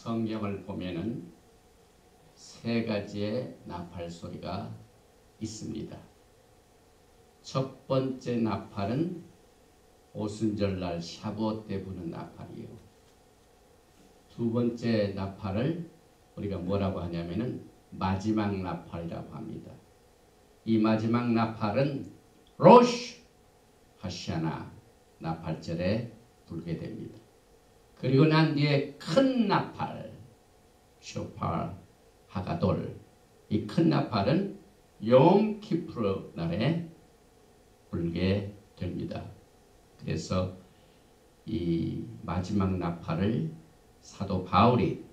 성경을 보면은 세 가지의 나팔 소리가 있습니다. 첫 번째 나팔은 오순절날 샤부엇 때 부는 나팔이에요. 두 번째 나팔을 우리가 뭐라고 하냐면은 마지막 나팔이라고 합니다. 이 마지막 나팔은 로시 하샤나 나팔절에 불게 됩니다. 그리고 난 뒤에 큰 나팔 쇼파 하가돌, 이 큰 나팔은 욤 키프르 날에 불게 됩니다. 그래서 이 마지막 나팔을 사도 바울이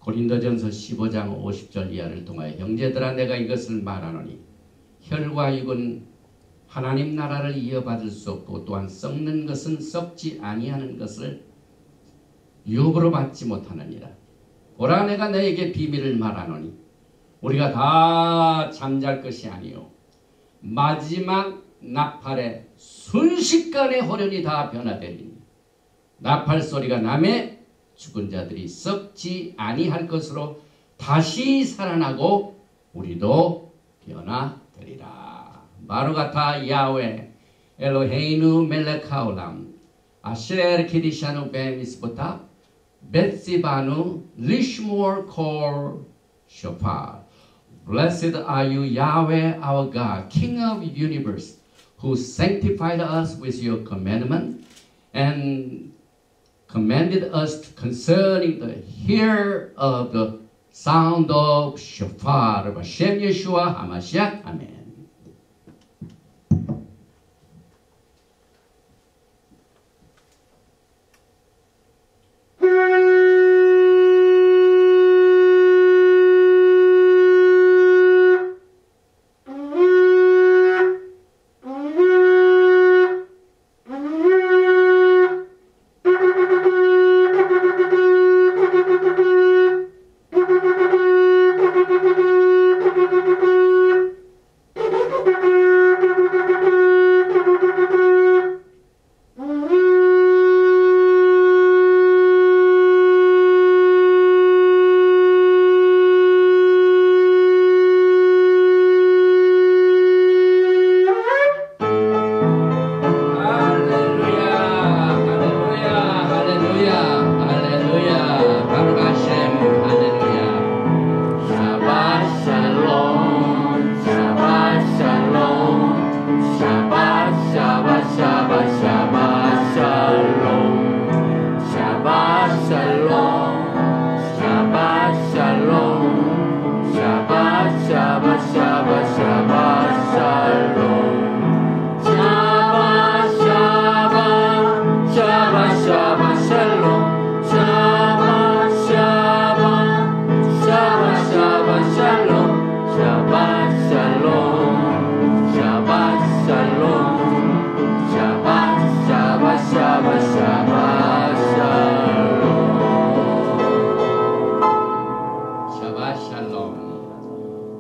고린도전서 15장 50절 이하를 통하여 형제들아 내가 이것을 말하노니 혈과 육은 하나님 나라를 이어받을 수 없고 또한 썩는 것은 썩지 아니하는 것을 유업으로 받지 못하느니라. 보라 내가 너에게 비밀을 말하노니 우리가 다 잠잘 것이 아니요 마지막 나팔에 순식간에 호련히 다 변화되리니 나팔 소리가 나매 죽은 자들이 썩지 아니할 것으로 다시 살아나고 우리도 변화되리라. 바루가타 야훼 엘로헤이누 멜렉 하올람 아셰르 키디샤누 베미스보타 베시바누 리시모르 콜 쇼파. Blessed are you, Yahweh our God, King of the universe, who sanctified us with your commandment and commanded us concerning the hear of the sound of shofar. Hashem Yeshua HaMashiach. Amen.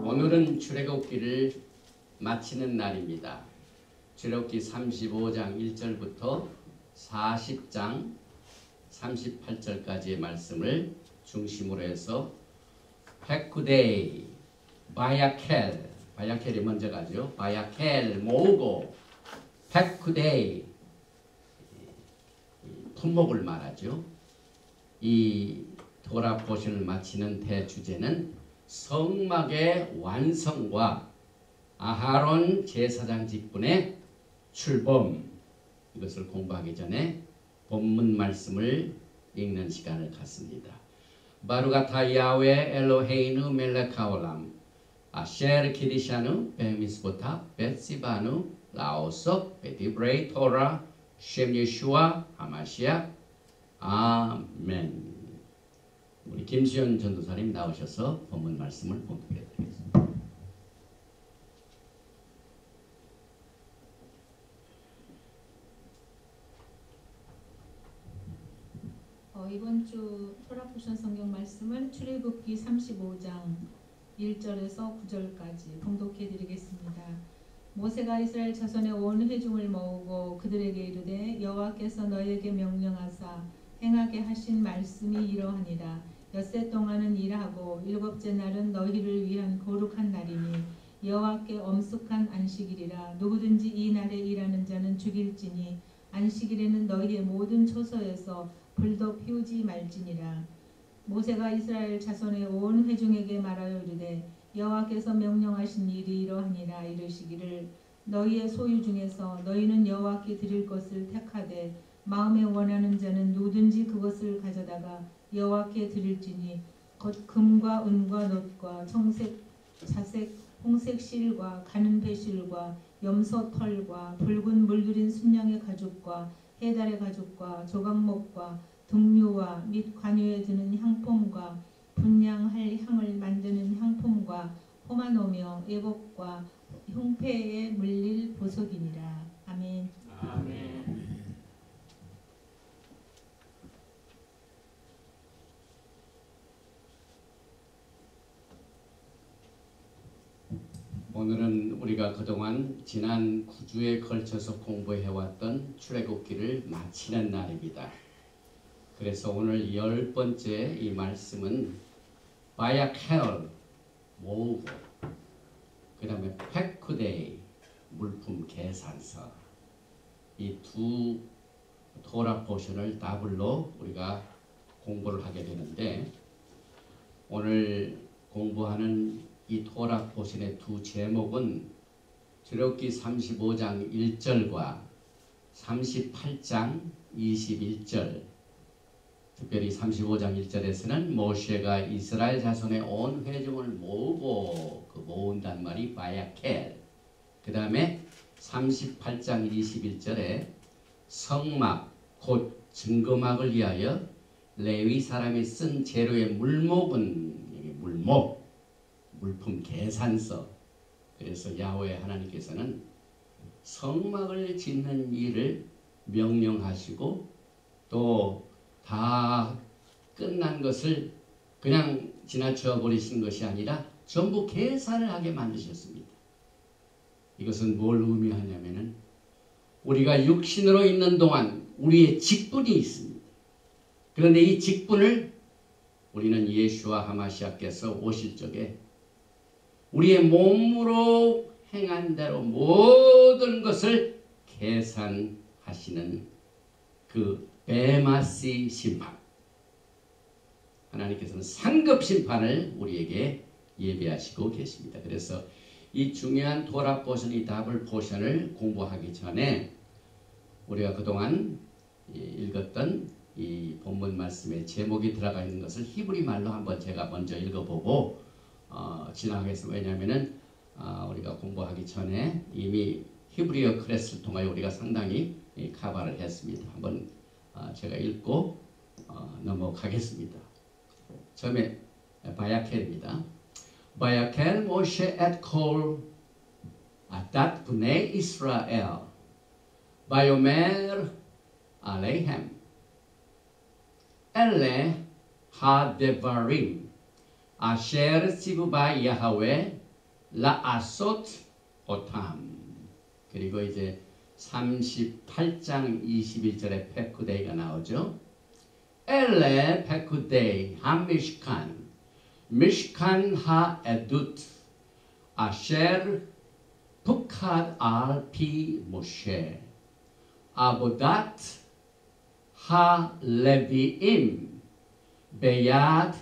오늘은 출애굽기를 마치는 날입니다. 출애굽기 35장 1절부터 40장 38절까지의 말씀을 중심으로 해서 페쿠데이, 바야켈, 바야켈이 먼저 가죠. 바야켈 모으고 페쿠데이, 품목을 말하죠. 이 도라 포션을 마치는 대주제는 성막의 완성과 아하론 제사장 직분의 출범, 이것을 공부하기 전에 본문 말씀을 읽는 시간을 갖습니다. 바루가타 야훼 엘로헤이누 멜렉 하올람 아셰르 키디샤누 베미스보타 베시바누 라오섭 베디브레이 토라 셴 예슈아 하마시아. 아멘. 우리 김수현 전도사님 나오셔서 본문 말씀을 봉독해 드리겠습니다. 이번 주 토라포션 성경 말씀은 출애굽기 35장 1절에서 9절까지 봉독해 드리겠습니다. 모세가 이스라엘 자손의 온 회중을 모으고 그들에게 이르되 여호와께서 너희에게 명령하사 행하게 하신 말씀이 이러하니라. 엿새 동안은 일하고 일곱째 날은 너희를 위한 거룩한 날이니 여호와께 엄숙한 안식일이라. 누구든지 이 날에 일하는 자는 죽일지니 안식일에는 너희의 모든 초소에서 불도 피우지 말지니라. 모세가 이스라엘 자손의 온 회중에게 말하여 이르되 여호와께서 명령하신 일이 이러하니라. 이르시기를 너희의 소유 중에서 너희는 여호와께 드릴 것을 택하되 마음에 원하는 자는 누구든지 그것을 가져다가 여호와께 드릴지니 곧 금과 은과 놋과 청색, 자색, 홍색 실과 가는 배실과 염소 털과 붉은 물들인 순양의 가죽과 해달의 가죽과 조각목과 등류와 및 관유에 드는 향품과 분향할 향을 만드는 향품과 호마노며 애복과 흉패에 물릴 보석이니라. 아멘. 아멘. 오늘은 우리가 그동안 지난 9주에 걸쳐서 공부해왔던 출애굽기를 마치는 날입니다. 그래서 오늘 10번째 이 말씀은 바야켈 모으고 그 다음에 페쿠데이 물품 계산서 이 두 토라 포션을 더블로 우리가 공부를 하게 되는데 오늘 공부하는 이 토라 포션의 두 제목은 출애굽기 35장 1절과 38장 21절. 특별히 35장 1절에서는 모세가 이스라엘 자손의 온 회중을 모으고 그 모은단 말이 바야켈. 그 다음에 38장 21절에 성막 곧 증거막을 위하여 레위 사람이 쓴 재료의 물목은 물목 물품 계산서. 그래서 야훼 하나님께서는 성막을 짓는 일을 명령하시고 또 다 끝난 것을 그냥 지나쳐 버리신 것이 아니라 전부 계산을 하게 만드셨습니다. 이것은 뭘 의미하냐면은 우리가 육신으로 있는 동안 우리의 직분이 있습니다. 그런데 이 직분을 우리는 예수와 하마시아께서 오실 적에 우리의 몸으로 행한 대로 모든 것을 계산하시는 그 베마시 심판, 하나님께서는 상급 심판을 우리에게 예비하시고 계십니다. 그래서 이 중요한 토라 포션, 이 더블 포션을 공부하기 전에 우리가 그동안 읽었던 이 본문 말씀의 제목이 들어가 있는 것을 히브리 말로 한번 제가 먼저 읽어보고 지나가겠습니다. 왜냐하면은 우리가 공부하기 전에 이미 히브리어 클래스를 통하여 우리가 상당히 커버를 했습니다. 한번 제가 읽고 넘어가겠습니다. 처음에 바야켈입니다. 바야켈 모세 et kol adat bnei Israel 바요mer alehem ele hadevarim asher ציווה יהוה לעשות אותם. 그리고 이제 38장 21절에 페쿠데이가 나오죠. 엘레 페쿠데이 하미시칸 미시칸 하에두트 아셰르 푸카드 알피 모셰 아보다트 하레비임 베야드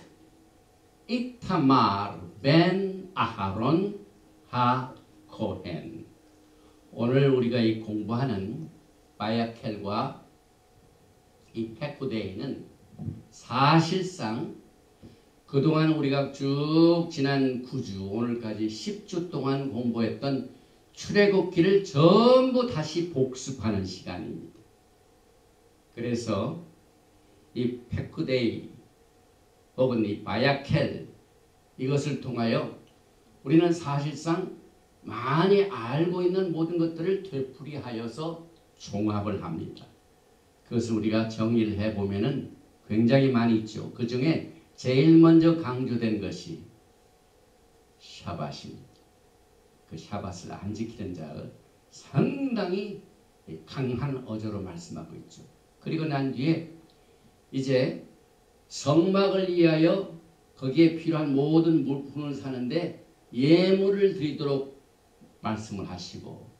이타마르 벤 아하론 하코헨. 오늘 우리가 이 공부하는 바야켈과 이 페쿠데이는 사실상 그동안 우리가 쭉 지난 9주 오늘까지 10주 동안 공부했던 출애굽기를 전부 다시 복습하는 시간입니다. 그래서 이 페쿠데이 혹은 이 바야켈 이것을 통하여 우리는 사실상 많이 알고 있는 모든 것들을 되풀이하여서 종합을 합니다. 그것을 우리가 정리를 해보면은 굉장히 많이 있죠. 그 중에 제일 먼저 강조된 것이 샤밧입니다. 그 샤밧을 안 지키는 자를 상당히 강한 어조로 말씀하고 있죠. 그리고 난 뒤에 이제 성막을 위하여 거기에 필요한 모든 물품을 사는데 예물을 드리도록 말씀을 하시고,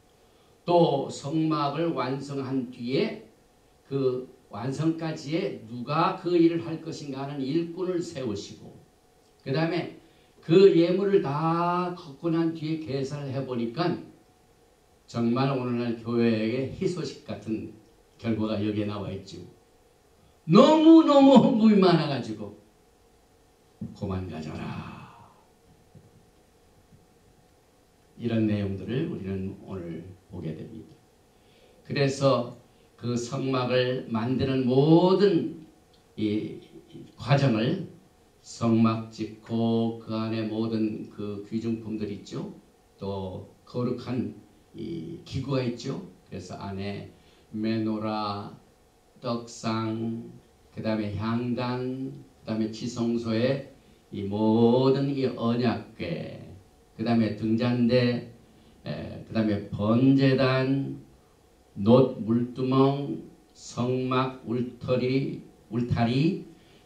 또 성막을 완성한 뒤에 그 완성까지에 누가 그 일을 할 것인가 하는 일꾼을 세우시고, 그 다음에 그 예물을 다 걷고 난 뒤에 계산을 해보니까 정말 오늘날 교회의 희소식 같은 결과가 여기에 나와 있죠. 너무너무 헌금이 많아가지고 그만 가져라. 이런 내용들을 우리는 오늘 보게 됩니다. 그래서 그 성막을 만드는 모든 이 과정을, 성막 짓고 그 안에 모든 그 귀중품들 있죠. 또 거룩한 이 기구가 있죠. 그래서 안에 메노라, 떡상, 그 다음에 향단, 그 다음에 지성소에 이 모든 이 언약궤, 그 다음에 등잔대, 그 다음에 번제단, 놋 물두멍, 성막 울타리,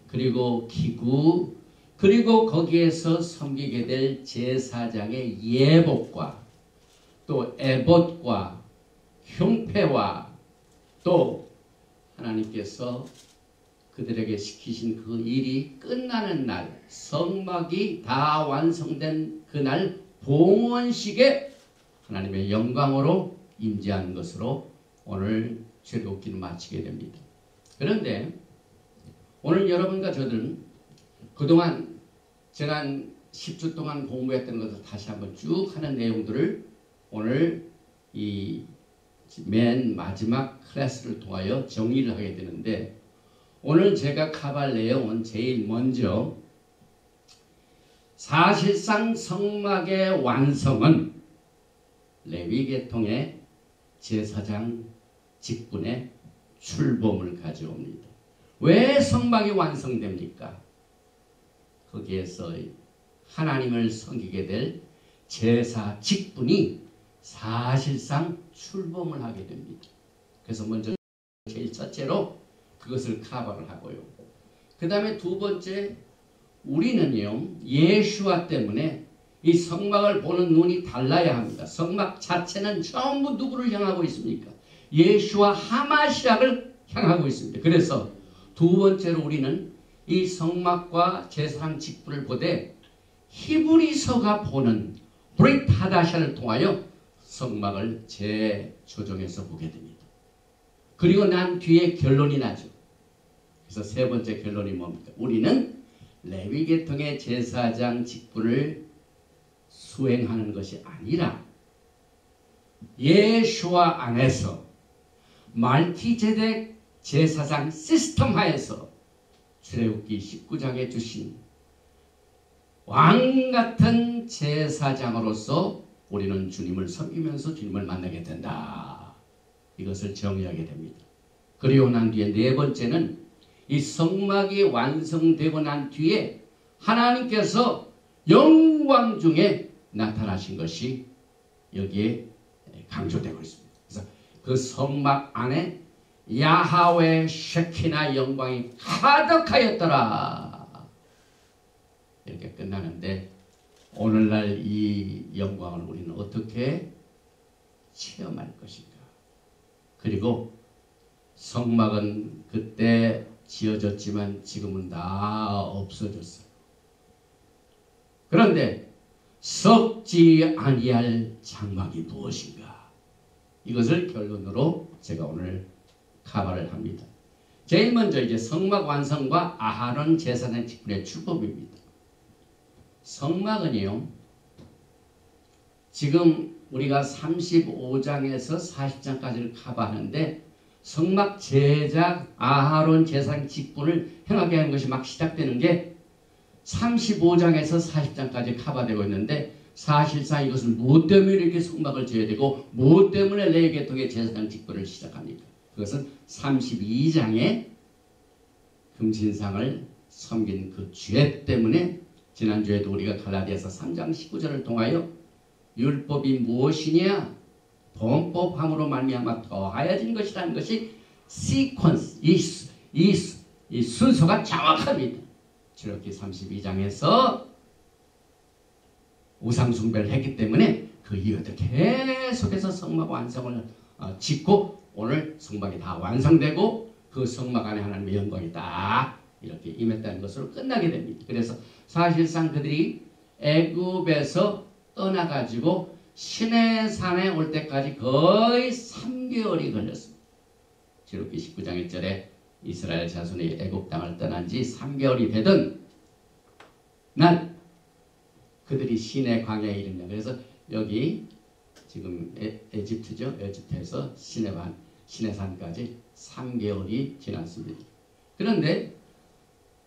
그리고 기구, 그리고 거기에서 섬기게 될 제사장의 예복과 또 에봇과 흉패와 또 하나님께서 그들에게 시키신 그 일이 끝나는 날, 성막이 다 완성된 그날 봉헌식에 하나님의 영광으로 임재한 것으로 오늘 출애굽기는 마치게 됩니다. 그런데 오늘 여러분과 저들은 그동안 지난 10주 동안 공부했던 것을 다시 한번 쭉 하는 내용들을 오늘 이 맨 마지막 클래스를 통하여 정리를 하게 되는데, 오늘 제가 커버할 내용은 제일 먼저 사실상 성막의 완성은 레위계통의 제사장 직분의 출범을 가져옵니다. 왜 성막이 완성됩니까? 거기에서 하나님을 섬기게 될 제사 직분이 사실상 출범을 하게 됩니다. 그래서 먼저 제일 첫째로 그것을 커버를 하고요. 그 다음에 두 번째, 우리는요 예수와 때문에 이 성막을 보는 눈이 달라야 합니다. 성막 자체는 전부 누구를 향하고 있습니까? 예수와 하마시락을 향하고 있습니다. 그래서 두 번째로 우리는 이 성막과 제사장 직분을 보되 히브리서가 보는 브릿 하다샤를 통하여 성막을 재조정해서 보게 됩니다. 그리고 난 뒤에 결론이 나죠. 그래서 세 번째 결론이 뭡니까? 우리는 레위계통의 제사장 직분을 수행하는 것이 아니라 예수와 안에서 말키제덱 제사장 시스템 하에서 출애굽기 19장에 주신 왕같은 제사장으로서 우리는 주님을 섬기면서 주님을 만나게 된다. 이것을 정의하게 됩니다. 그리고 난 뒤에 네 번째는 이 성막이 완성되고 난 뒤에 하나님께서 영광 중에 나타나신 것이 여기에 강조되고 있습니다. 그래서 그 성막 안에 야하웨 쉐키나 영광이 가득하였더라. 이렇게 끝나는데 오늘날 이 영광을 우리는 어떻게 체험할 것인가? 그리고 성막은 그때 지어졌지만 지금은 다 없어졌어요. 그런데 썩지 아니할 장막이 무엇인가? 이것을 결론으로 제가 오늘 커버를 합니다. 제일 먼저 이제 성막 완성과 아하론 제사장 직분의 출범입니다. 성막은요, 지금 우리가 35장에서 40장까지를 커버하는데 성막 제작 아하론 제사장 직분을 행하게 하는 것이 막 시작되는 게 35장에서 40장까지 커버되고 있는데, 사실상 이것은 무엇 때문에 이렇게 성막을 지어야 되고 무엇 때문에 레위계통의 제사장 직분을 시작합니까? 그것은 32장에 금신상을 섬긴 그 죄 때문에, 지난주에도 우리가 갈라디아서 3장 19절을 통하여 율법이 무엇이냐? 범법함으로 말미암아 더하여진 것이라는 것이 시퀀스, 이 이 순서가 정확합니다. 출애굽기 32장에서 우상 숭배를 했기 때문에 그 이후에도 계속해서 성막 완성을 짓고 오늘 성막이 다 완성되고 그 성막 안에 하나님의 영광이 딱 이렇게 임했다는 것으로 끝나게 됩니다. 그래서 사실상 그들이 애굽에서 떠나가지고 시내산에 올 때까지 거의 3개월이 걸렸습니다. 출애굽기 19장 1절에 이스라엘 자손이 애굽 땅을 떠난 지 3개월이 되던 날 그들이 시내 광야에 이른다. 그래서 여기 지금 에집트죠. 에집트에서 시내산까지 3개월이 지났습니다. 그런데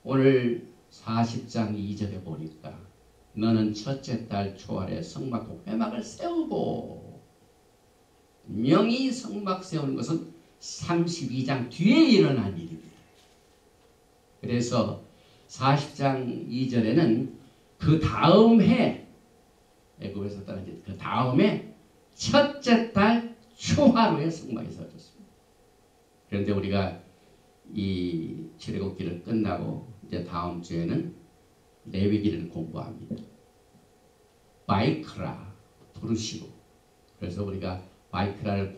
오늘 40장 2절에 보니까 너는 첫째 달 초하래 성막 회막을 세우고, 명이 성막 세우는 것은 32장 뒤에 일어난 일입니다. 그래서 40장 2절에는 그 다음 해, 애굽에서 떠난 그 다음에 첫째 달 초하루에 성막이 세워졌습니다. 그런데 우리가 이 출애굽기를 끝나고 이제 다음 주에는 레위기를 공부합니다. 바이크라 부르시고, 그래서 우리가 바이크라를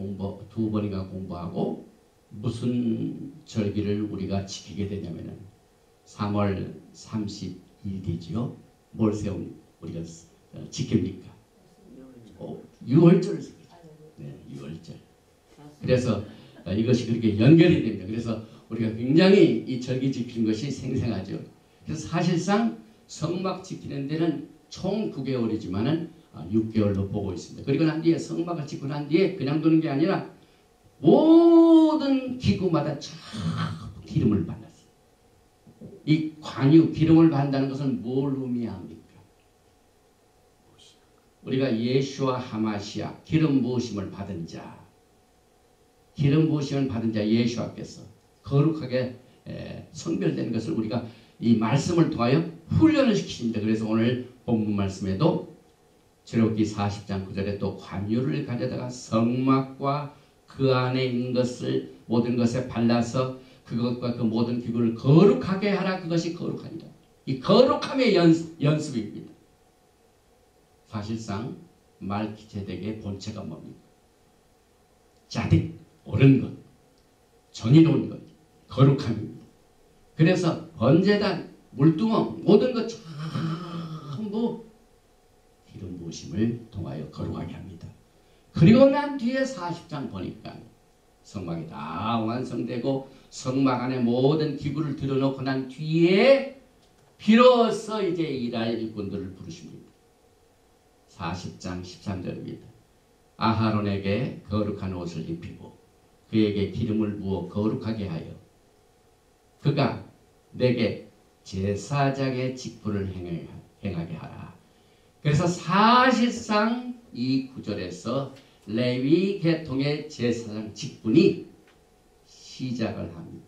두 번이나 공부하고 무슨 절기를 우리가 지키게 되냐면은 3월 30일이지요. 뭘 우리가 지킵니까? 6월절을 지키죠. 네, 6월절. 그래서 이것이 그렇게 연결이 됩니다. 그래서 우리가 굉장히 이 절기 지키는 것이 생생하죠. 그래서 사실상 성막 지키는 데는 총 9개월이지만은 6개월로 보고 있습니다. 그리고 난 뒤에 성막을 짓고 난 뒤에 그냥 두는 게 아니라 모든 기구마다 참 기름을 발랐어요. 이 관유 기름을 바른다는 것은 뭘 의미합니까? 우리가 예수와 하마시아 기름 부으심을 받은 자, 기름 부으심을 받은 자 예수와께서 거룩하게 성별된 것을 우리가 이 말씀을 통하여 훈련을 시키십니다. 그래서 오늘 본문 말씀에도 출애굽기 40장 9절에 또 관유를 가져다가 성막과 그 안에 있는 것을 모든 것에 발라서 그것과 그 모든 기구를 거룩하게 하라. 그것이 거룩하니라. 이 거룩함의 연습입니다. 사실상 말기체덱의 본체가 뭡니까? 자딕, 옳은 것, 정의로운 것, 거룩함입니다. 그래서 번제단, 물두멍 모든 것 전부 기름 부으심을 통하여 거룩하게 합니다. 그리고 난 뒤에 40장 보니까 성막이 다 완성되고 성막 안에 모든 기구를 들여놓고 난 뒤에 비로소 이제 일할 일꾼들을 부르십니다. 40장 13절입니다. 아하론에게 거룩한 옷을 입히고 그에게 기름을 부어 거룩하게 하여 그가 내게 제사장의 직분을 행하게 하라. 그래서 사실상 이 구절에서 레위 계통의 제사장 직분이 시작을 합니다.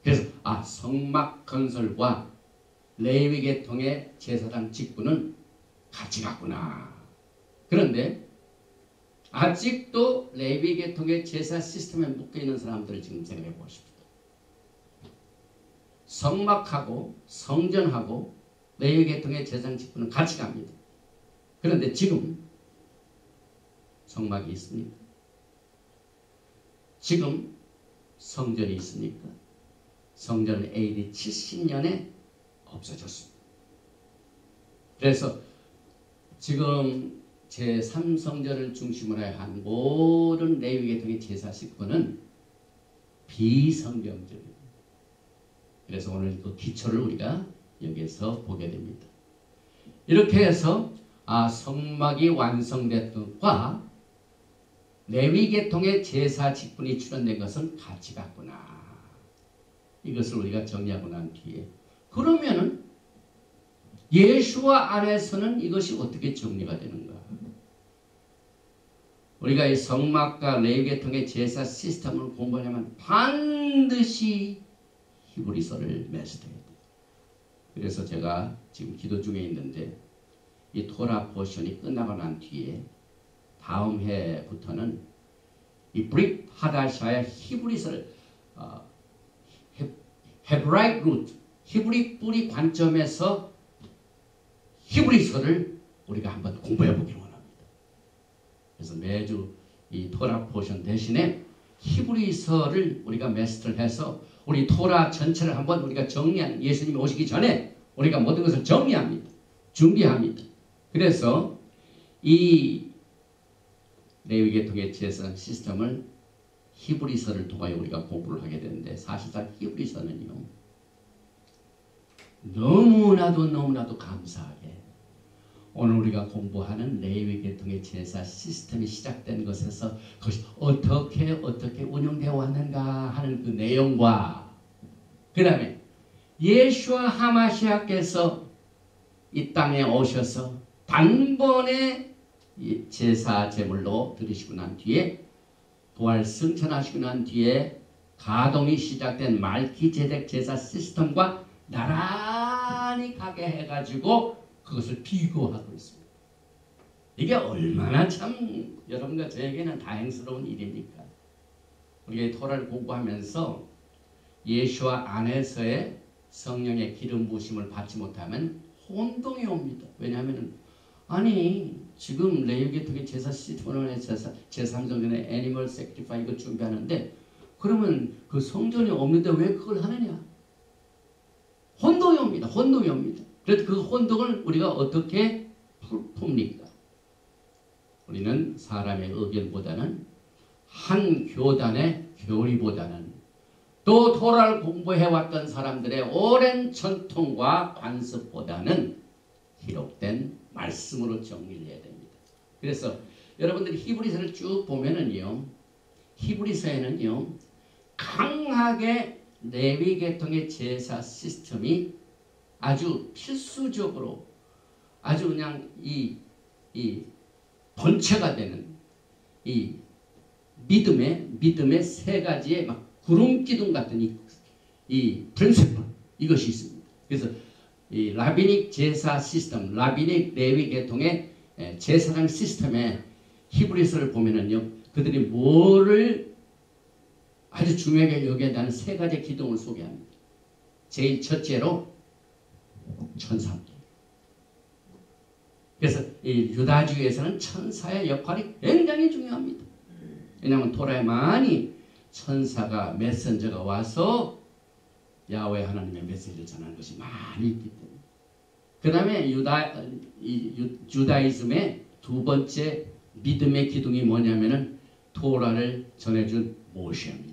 그래서 성막 건설과 레위 계통의 제사장 직분은 같이 갔구나. 그런데 아직도 레위 계통의 제사 시스템에 묶여있는 사람들을 지금 생각해 보십시오. 성막하고 성전하고 레위 계통의 제사장 직분은 같이 갑니다. 그런데 지금 성막이 있습니까? 지금 성전이 있습니까? 성전은 AD 70년에 없어졌습니다. 그래서 지금 제3성전을 중심으로 한 모든 레위 계통의 제사 직분은 비성경적입니다. 그래서 오늘 그 기초를 우리가 여기에서 보게 됩니다. 이렇게 해서 성막이 완성된 것과 레위 계통의 제사 직분이 출현된 것은 같이 갔구나. 이것을 우리가 정리하고 난 뒤에 그러면은 예수와 안에서는 이것이 어떻게 정리가 되는가? 우리가 이 성막과 레위 계통의 제사 시스템을 공부하려면 반드시 히브리서를 메스터해야 돼요. 그래서 제가 지금 기도 중에 있는데 이 토라 포션이 끝나고 난 뒤에 다음 해부터는 이 브릿 하다샤의 히브리서를 헤브라이크 루트, 히브리 뿌리 관점에서 히브리서를 우리가 한번 공부해 보기 원합니다. 그래서 매주 이 토라 포션 대신에 히브리서를 우리가 마스터를 해서 우리 토라 전체를 한번 우리가 정리한, 예수님이 오시기 전에 우리가 모든 것을 정리합니다. 준비합니다. 그래서 이 레위계통의 제사 시스템을 히브리서를 통하여 우리가 공부를 하게 되는데, 사실상 히브리서는요 너무나도 감사하게 오늘 우리가 공부하는 레위계통의 제사 시스템이 시작된 것에서 그것이 어떻게 운영되어 왔는가 하는 그 내용과, 그 다음에 예수와 하마시아께서 이 땅에 오셔서 단번에 제사 제물로 드리시고 난 뒤에, 부활 승천하시고 난 뒤에 가동이 시작된 말기제덱 제사 시스템과 나란히 가게 해가지고 그것을 비교하고 있습니다. 이게 얼마나 참 여러분과 저에게는 다행스러운 일입니까? 우리가 토라를 공부하면서 예수와 안에서의 성령의 기름 부으심을 받지 못하면 혼동이 옵니다. 왜냐하면 아니 지금 레위기통의 제사 시스템을 제3성전의 애니멀 세크리파이 이거 준비하는데 그러면 그 성전이 없는데 왜 그걸 하느냐? 혼동이 옵니다. 혼동이 옵니다. 그래서 그 혼동을 우리가 어떻게 풉니까? 우리는 사람의 의견보다는 한 교단의 교리보다는 또 토라를 공부해왔던 사람들의 오랜 전통과 관습보다는 기록된 말씀으로 정리를 해야 됩니다. 그래서 여러분들이 히브리서를 쭉 보면은요, 히브리서에는요 강하게 레위계통의 제사 시스템이 아주 필수적으로 아주 그냥 이 본체가 되는 이 믿음의 세 가지의 막 구름기둥 같은 이 프린시플, 이것이 있습니다. 그래서 이 라비닉 제사 시스템, 라비닉 레위계통의 제사장 시스템의 히브리서를 보면은요, 그들이 뭐를 아주 중요하게 여겨야 하는 세 가지 기둥을 소개합니다. 제일 첫째로 천사입니다. 그래서 이 유다주의에서는 천사의 역할이 굉장히 중요합니다. 왜냐하면 토라에 많이 천사가 메신저가 와서 야훼 하나님의 메시지를 전하는 것이 많이 있기 때문에. 그 다음에 주다이즘의 두 번째 믿음의 기둥이 뭐냐면은 토라를 전해준 모세입니다.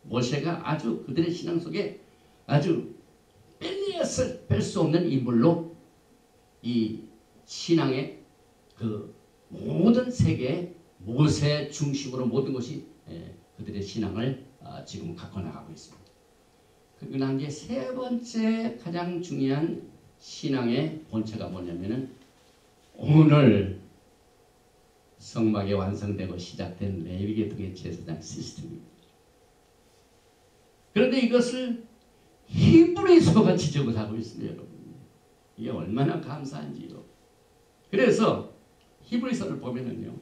모세가 아주 그들의 신앙 속에 아주 뺄 수 없는 인물로 이 신앙의 그 모든 세계 모세 중심으로 모든 것이 그들의 신앙을 지금 갖고 나가고 있습니다. 그리고 난 이제 세 번째 가장 중요한 신앙의 본체가 뭐냐면은 오늘 성막이 완성되고 시작된 레위계통의 제사장 시스템입니다. 그런데 이것을 히브리서가 지적을 하고 있습니다, 여러분. 이게 얼마나 감사한지요. 그래서 히브리서를 보면은요,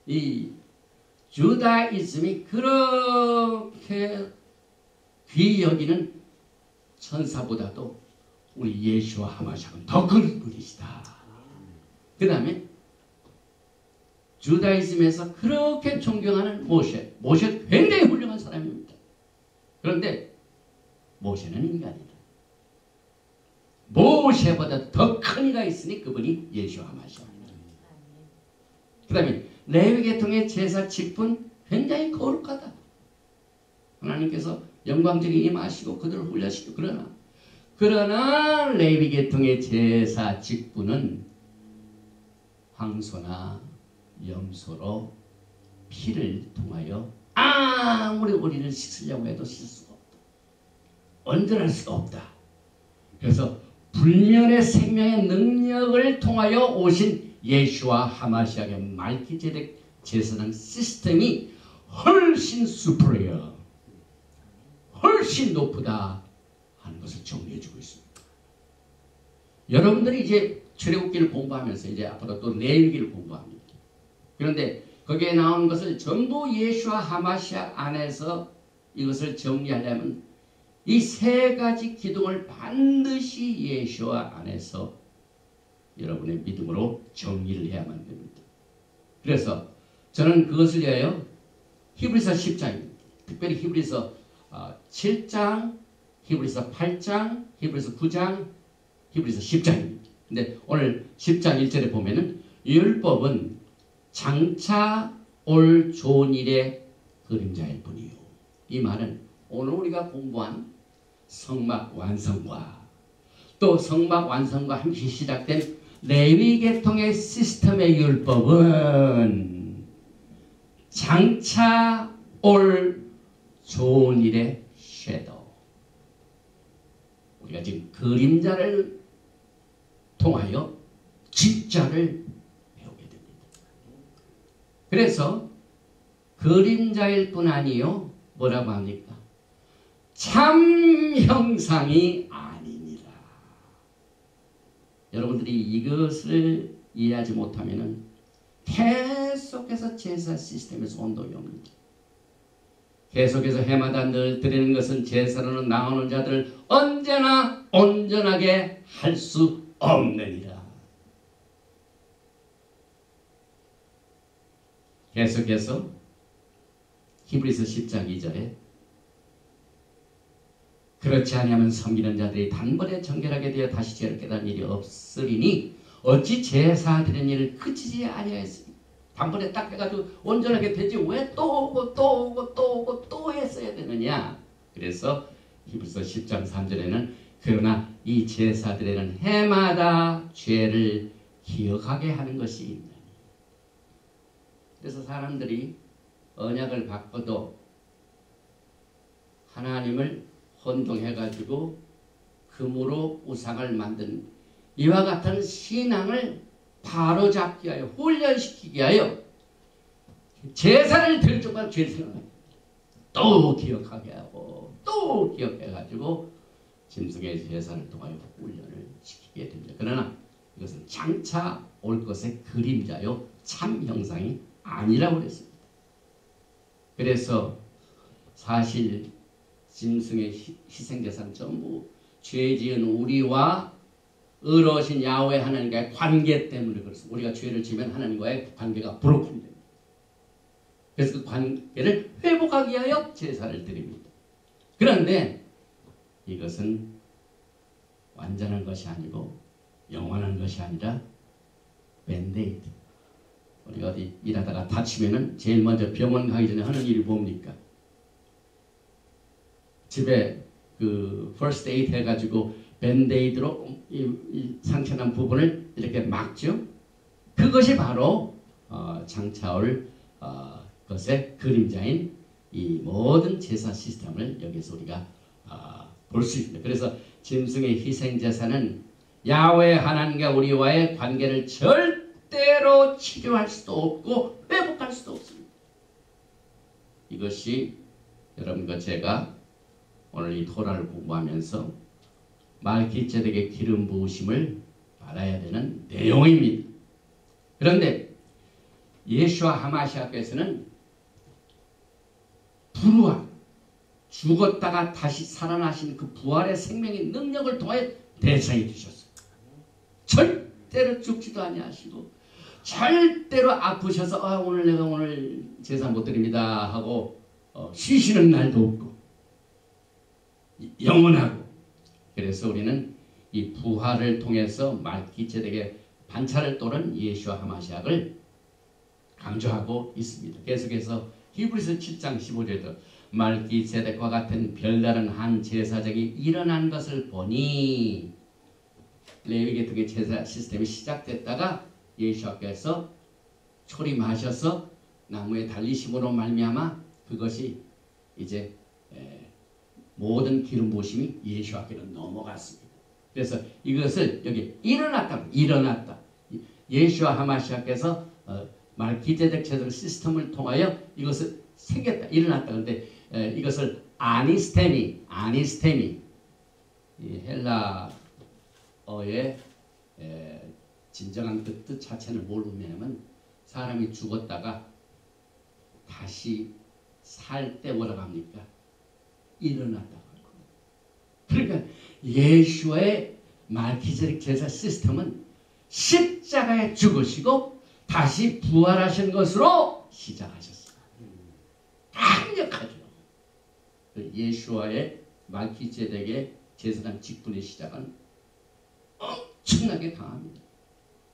이 주다이즘이 그렇게 귀히 여기는 천사보다도 우리 예수와 하마시아가 더 큰 분이시다. 그 다음에 주다이즘에서 그렇게 존경하는 모세 굉장히 훌륭한 사람입니다. 그런데 모세는 인간이다. 모세보다 더 큰 이가 있으니 그분이 예수와 하마시아입니다. 그 다음에 레위계통의 제사 직분 굉장히 거룩하다. 하나님께서 영광적인 임하시고 그들을 훈련시키고 그러나 레위계통의 제사 직분은 황소나 염소로 피를 통하여 아무리 우리를 씻으려고 해도 씻을 수가 없다. 온전할 수가 없다. 그래서 불멸의 생명의 능력을 통하여 오신 예수와 하마시아의 말기제덱 제사장 시스템이 훨씬 수프레어, 훨씬 높다 하는 것을 정리해주고 있습니다. 여러분들이 이제 출애굽기를 공부하면서 이제 앞으로 또 레위기를 공부합니다. 그런데 거기에 나온 것을 전부 예수와 하마시아 안에서 이것을 정리하려면 이 세 가지 기둥을 반드시 예수와 안에서 여러분의 믿음으로 정리를 해야만 됩니다. 그래서 저는 그것을 위하여 히브리서 10장입니다. 특별히 히브리서 7장, 히브리서 8장, 히브리서 9장, 히브리서 10장입니다. 근데 오늘 10장 1절에 보면은 율법은 장차 올 좋은 일의 그림자일 뿐이요. 이 말은 오늘 우리가 공부한 성막 완성과 또 성막 완성과 함께 시작된 레위 계통의 시스템의 율법은 장차 올 좋은 일의 섀도우. 우리가 지금 그림자를 통하여 진짜를 배우게 됩니다. 그래서 그림자일 뿐 아니요. 뭐라고 합니까? 참 형상이 아니니라. 여러분들이 이것을 이해하지 못하면 계속해서 제사 시스템에서 온도이 옵니다. 계속해서 해마다 늘 드리는 것은 제사로는 나오는 자들을 언제나 온전하게 할 수 없느니라. 계속해서 히브리서 10장 2절에 그렇지 아니하면 섬기는 자들이 단번에 정결하게 되어 다시 죄를 깨달은 일이 없으리니 어찌 제사 드리는 일을 그치지 아니하였으니. 단번에 딱 해가지고 온전하게 되지 왜 또 오고 또 오고 또 오고 또 했어야 되느냐. 그래서 히브리서 10장 3절에는 그러나 이 제사들에는 해마다 죄를 기억하게 하는 것이 있느니. 그래서 사람들이 언약을 바꿔도 하나님을 혼동해가지고 금으로 우상을 만든 이와 같은 신앙을 바로잡기 위하여 훈련시키기 위하여 제사를 드릴 때마다 죄를 생각합니다. 또 기억하게 하고 또 기억해가지고 짐승의 제사를 통하여 훈련을 시키게 됩니다. 그러나 이것은 장차 올 것의 그림자요 참 형상이 아니라고 그랬습니다. 그래서 사실 짐승의 희생제사는 전부 죄 지은 우리와 의로우신 야훼 하나님과의 관계 때문에 그렇습니다. 우리가 죄를 지면 하나님과의 관계가 브로큰 됩니다. 그래서 그 관계를 회복하기 위하여 제사를 드립니다. 그런데 이것은 완전한 것이 아니고 영원한 것이 아니라 밴데이드. 우리가 어디 일하다가 다치면은 제일 먼저 병원 가기 전에 하는 일이 뭡니까? 집에 그 퍼스트 에이드 해가지고 밴데이드로 이 상처난 부분을 이렇게 막죠. 그것이 바로 장차올 것의 그림자인 이 모든 제사 시스템을 여기서 우리가 볼 수 있습니다. 그래서 짐승의 희생제사는 야훼 하나님과 우리와의 관계를 절대로 치료할 수도 없고 회복할 수도 없습니다. 이것이 여러분과 제가 오늘 이 토라를 공부하면서 말기ጼ덱의 기름 부으심을 받아야 되는 내용입니다. 그런데 예수와 하마시아께서는 불우한 죽었다가 다시 살아나신 그 부활의 생명의 능력을 통하여 대성해 주셨어요. 절대로 죽지도 아니하시고 절대로 아프셔서 오늘 내가 오늘 제사 못 드립니다 하고 쉬시는 날도 없고 영원하고. 그래서 우리는 이 부활을 통해서 말기ጼ덱의 반차를 또는 예수와 하마시아를 강조하고 있습니다. 계속해서 히브리서 7장 15절에도 말기ጼ덱과 같은 별다른 한 제사장이 일어난 것을 보니 레위계통의 제사 시스템이 시작됐다가 예수께서 초림하셔서 나무에 달리심으로 말미암아 그것이 이제 모든 기름 부으심이 예수께로 넘어갔습니다. 그래서 이것을 여기 일어났다. 예수와 하마시아께서 말기ጼ덱 제사 시스템을 통하여 이것을 생겼다, 일어났다. 그런데 이것을 아니스테미 이 헬라어의 진정한 그 뜻 자체는 뭘 의미하면 사람이 죽었다가 다시 살 때 뭐라고 합니까? 일어났다고 할 겁니다. 그러니까 예수와의 말기제릭 제사 시스템은 십자가에 죽으시고 다시 부활하신 것으로 시작하셨어요. 강력하죠. 예수와의 말기제덱의 제사장 직분의 시작은 엄청나게 강합니다.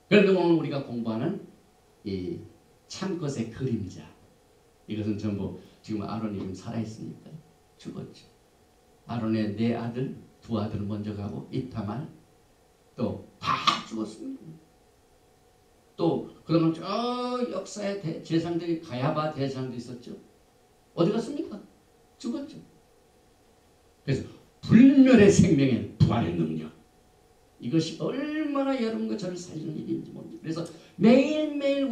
그런데 오늘 우리가 공부하는 이 참것의 그림자, 이것은 전부 지금 아론이 지금 살아있으니까 죽었죠. 아론의 네 아들, 두 아들 먼저 가고 이타말 또 다 죽었습니다. 또 그동안 저 역사의 제사장들이 가야바 대장도 있었죠. 어디 갔습니까? 죽었죠. 그래서 불멸의 생명의 부활의 능력, 이것이 얼마나 여러분과 저를 살리는 일인지 모릅니다. 그래서 매일매일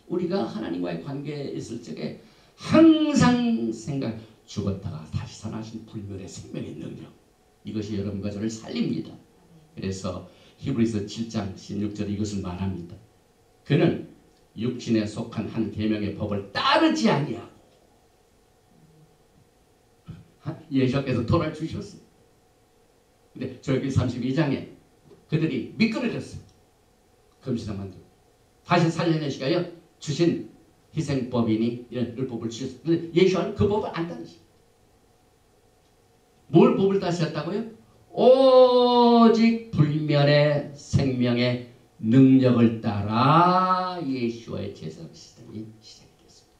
우리가 하나님과의 관계에 있을 적에 항상 죽었다가 다시 살아나신 불멸의 생명의 능력, 이것이 여러분과 저를 살립니다. 그래서 히브리서 7장 16절 이것을 말합니다. 그는 육신에 속한 한 계명의 법을 따르지 아니하고, 예수께서 토라를 주셨어요. 근데 저기 32장에 그들이 미끄러졌어요. 금신한 들 다시 살려내시가요 주신 희생법이니 이런 율법을 주셨어요. 근데 예수는 그 법을 안 따르시고, 뭘 법을 따르셨다고요? 오직 불멸의 생명의 능력을 따라 예수와의 제사 시스템이 시작이 됐습니다.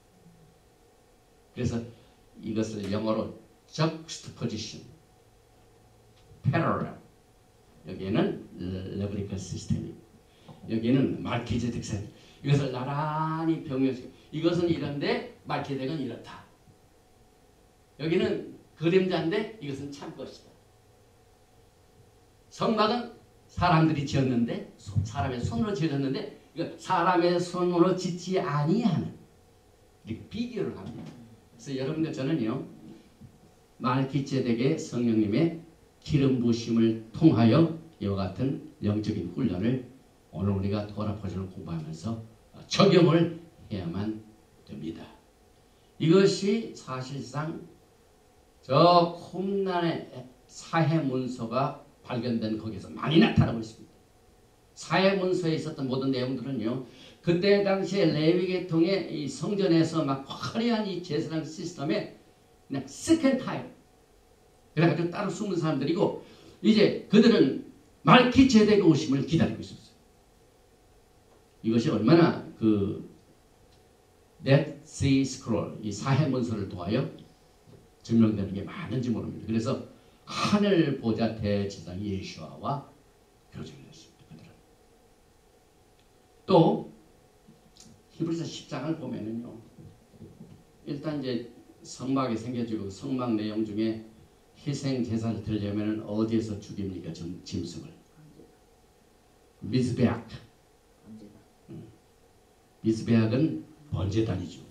그래서 이것을 영어로 juxtaposition, parallel, 여기에는 레브리컬 시스템입니다. 여기는 말키제덱 시스템. 이것을 나란히 병행시켜. 이것은 이런데 말키제덱은 이렇다. 여기는 그림자인데 이것은 참것이다. 성막은 사람들이 지었는데, 사람의 손으로 지어졌는데 이거 사람의 손으로 짓지 아니하는, 이렇게 비교를 합니다. 그래서 여러분들 저는요, 말기제덱의 성령님의 기름 부심을 통하여 이와 같은 영적인 훈련을 오늘 우리가 토라 포션을 공부하면서 적용을 해야만 됩니다. 이것이 사실상 저 쿰란의 사해 문서가 발견된 거기서 많이 나타나고 있습니다. 사해 문서에 있었던 모든 내용들은요, 그때 당시에 레위 계통의 이 성전에서 막 화려한 이 제사장 시스템에 그냥 세컨타임 그래가지고 따로 숨은 사람들이고, 이제 그들은 말기제덱의 오심을 기다리고 있었어요. 이것이 얼마나 그 Dead Sea Scroll, 이 사해 문서를 통하여 증명되는 게 많은지 모릅니다. 그래서 하늘 보좌 대제사장 예수아와 교제를 했습니다. 그들은 또 히브리서 10장을 보면은요, 일단 이제 성막이 생겨지고 성막 내용 중에 희생 제사를 드리려면 어디에서 죽입니까? 짐승을 미즈베악. 미즈베악은 번제단이죠.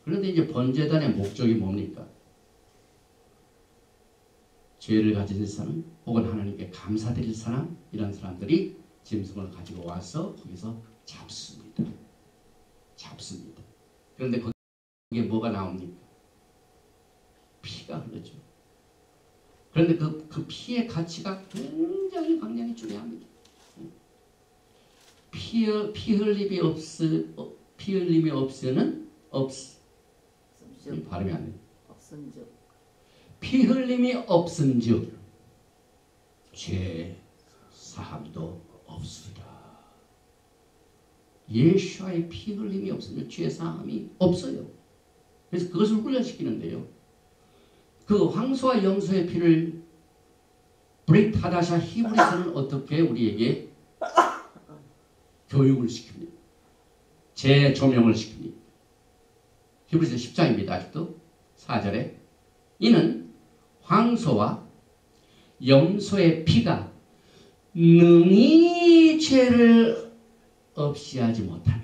그런데 이제 번제단의 목적이 뭡니까? 죄를 가진 사람 혹은 하나님께 감사드릴 사람, 이런 사람들이 짐승을 가지고 와서 거기서 잡습니다. 그런데 거기에 뭐가 나옵니까? 피가 흐르죠. 그런데 그 피의 가치가 굉장히 강량히 중요합니다. 피 흘림이 없으는 발음이 안 돼요. 피 흘림이 없은즉 죄 사함도 없으리라. 예수와의 피 흘림이 없으면 죄 사함이 없어요. 그래서 그것을 훈련시키는데요, 그 황소와 염소의 피를 브릿 하다샤 히브리서는 어떻게 우리에게 교육을 시킵니다. 재조명을 시킵니다. 히브리서 10장입니다. 아직도 4절에 이는 황소와 염소의 피가 능히 죄를 없이 하지 못하니.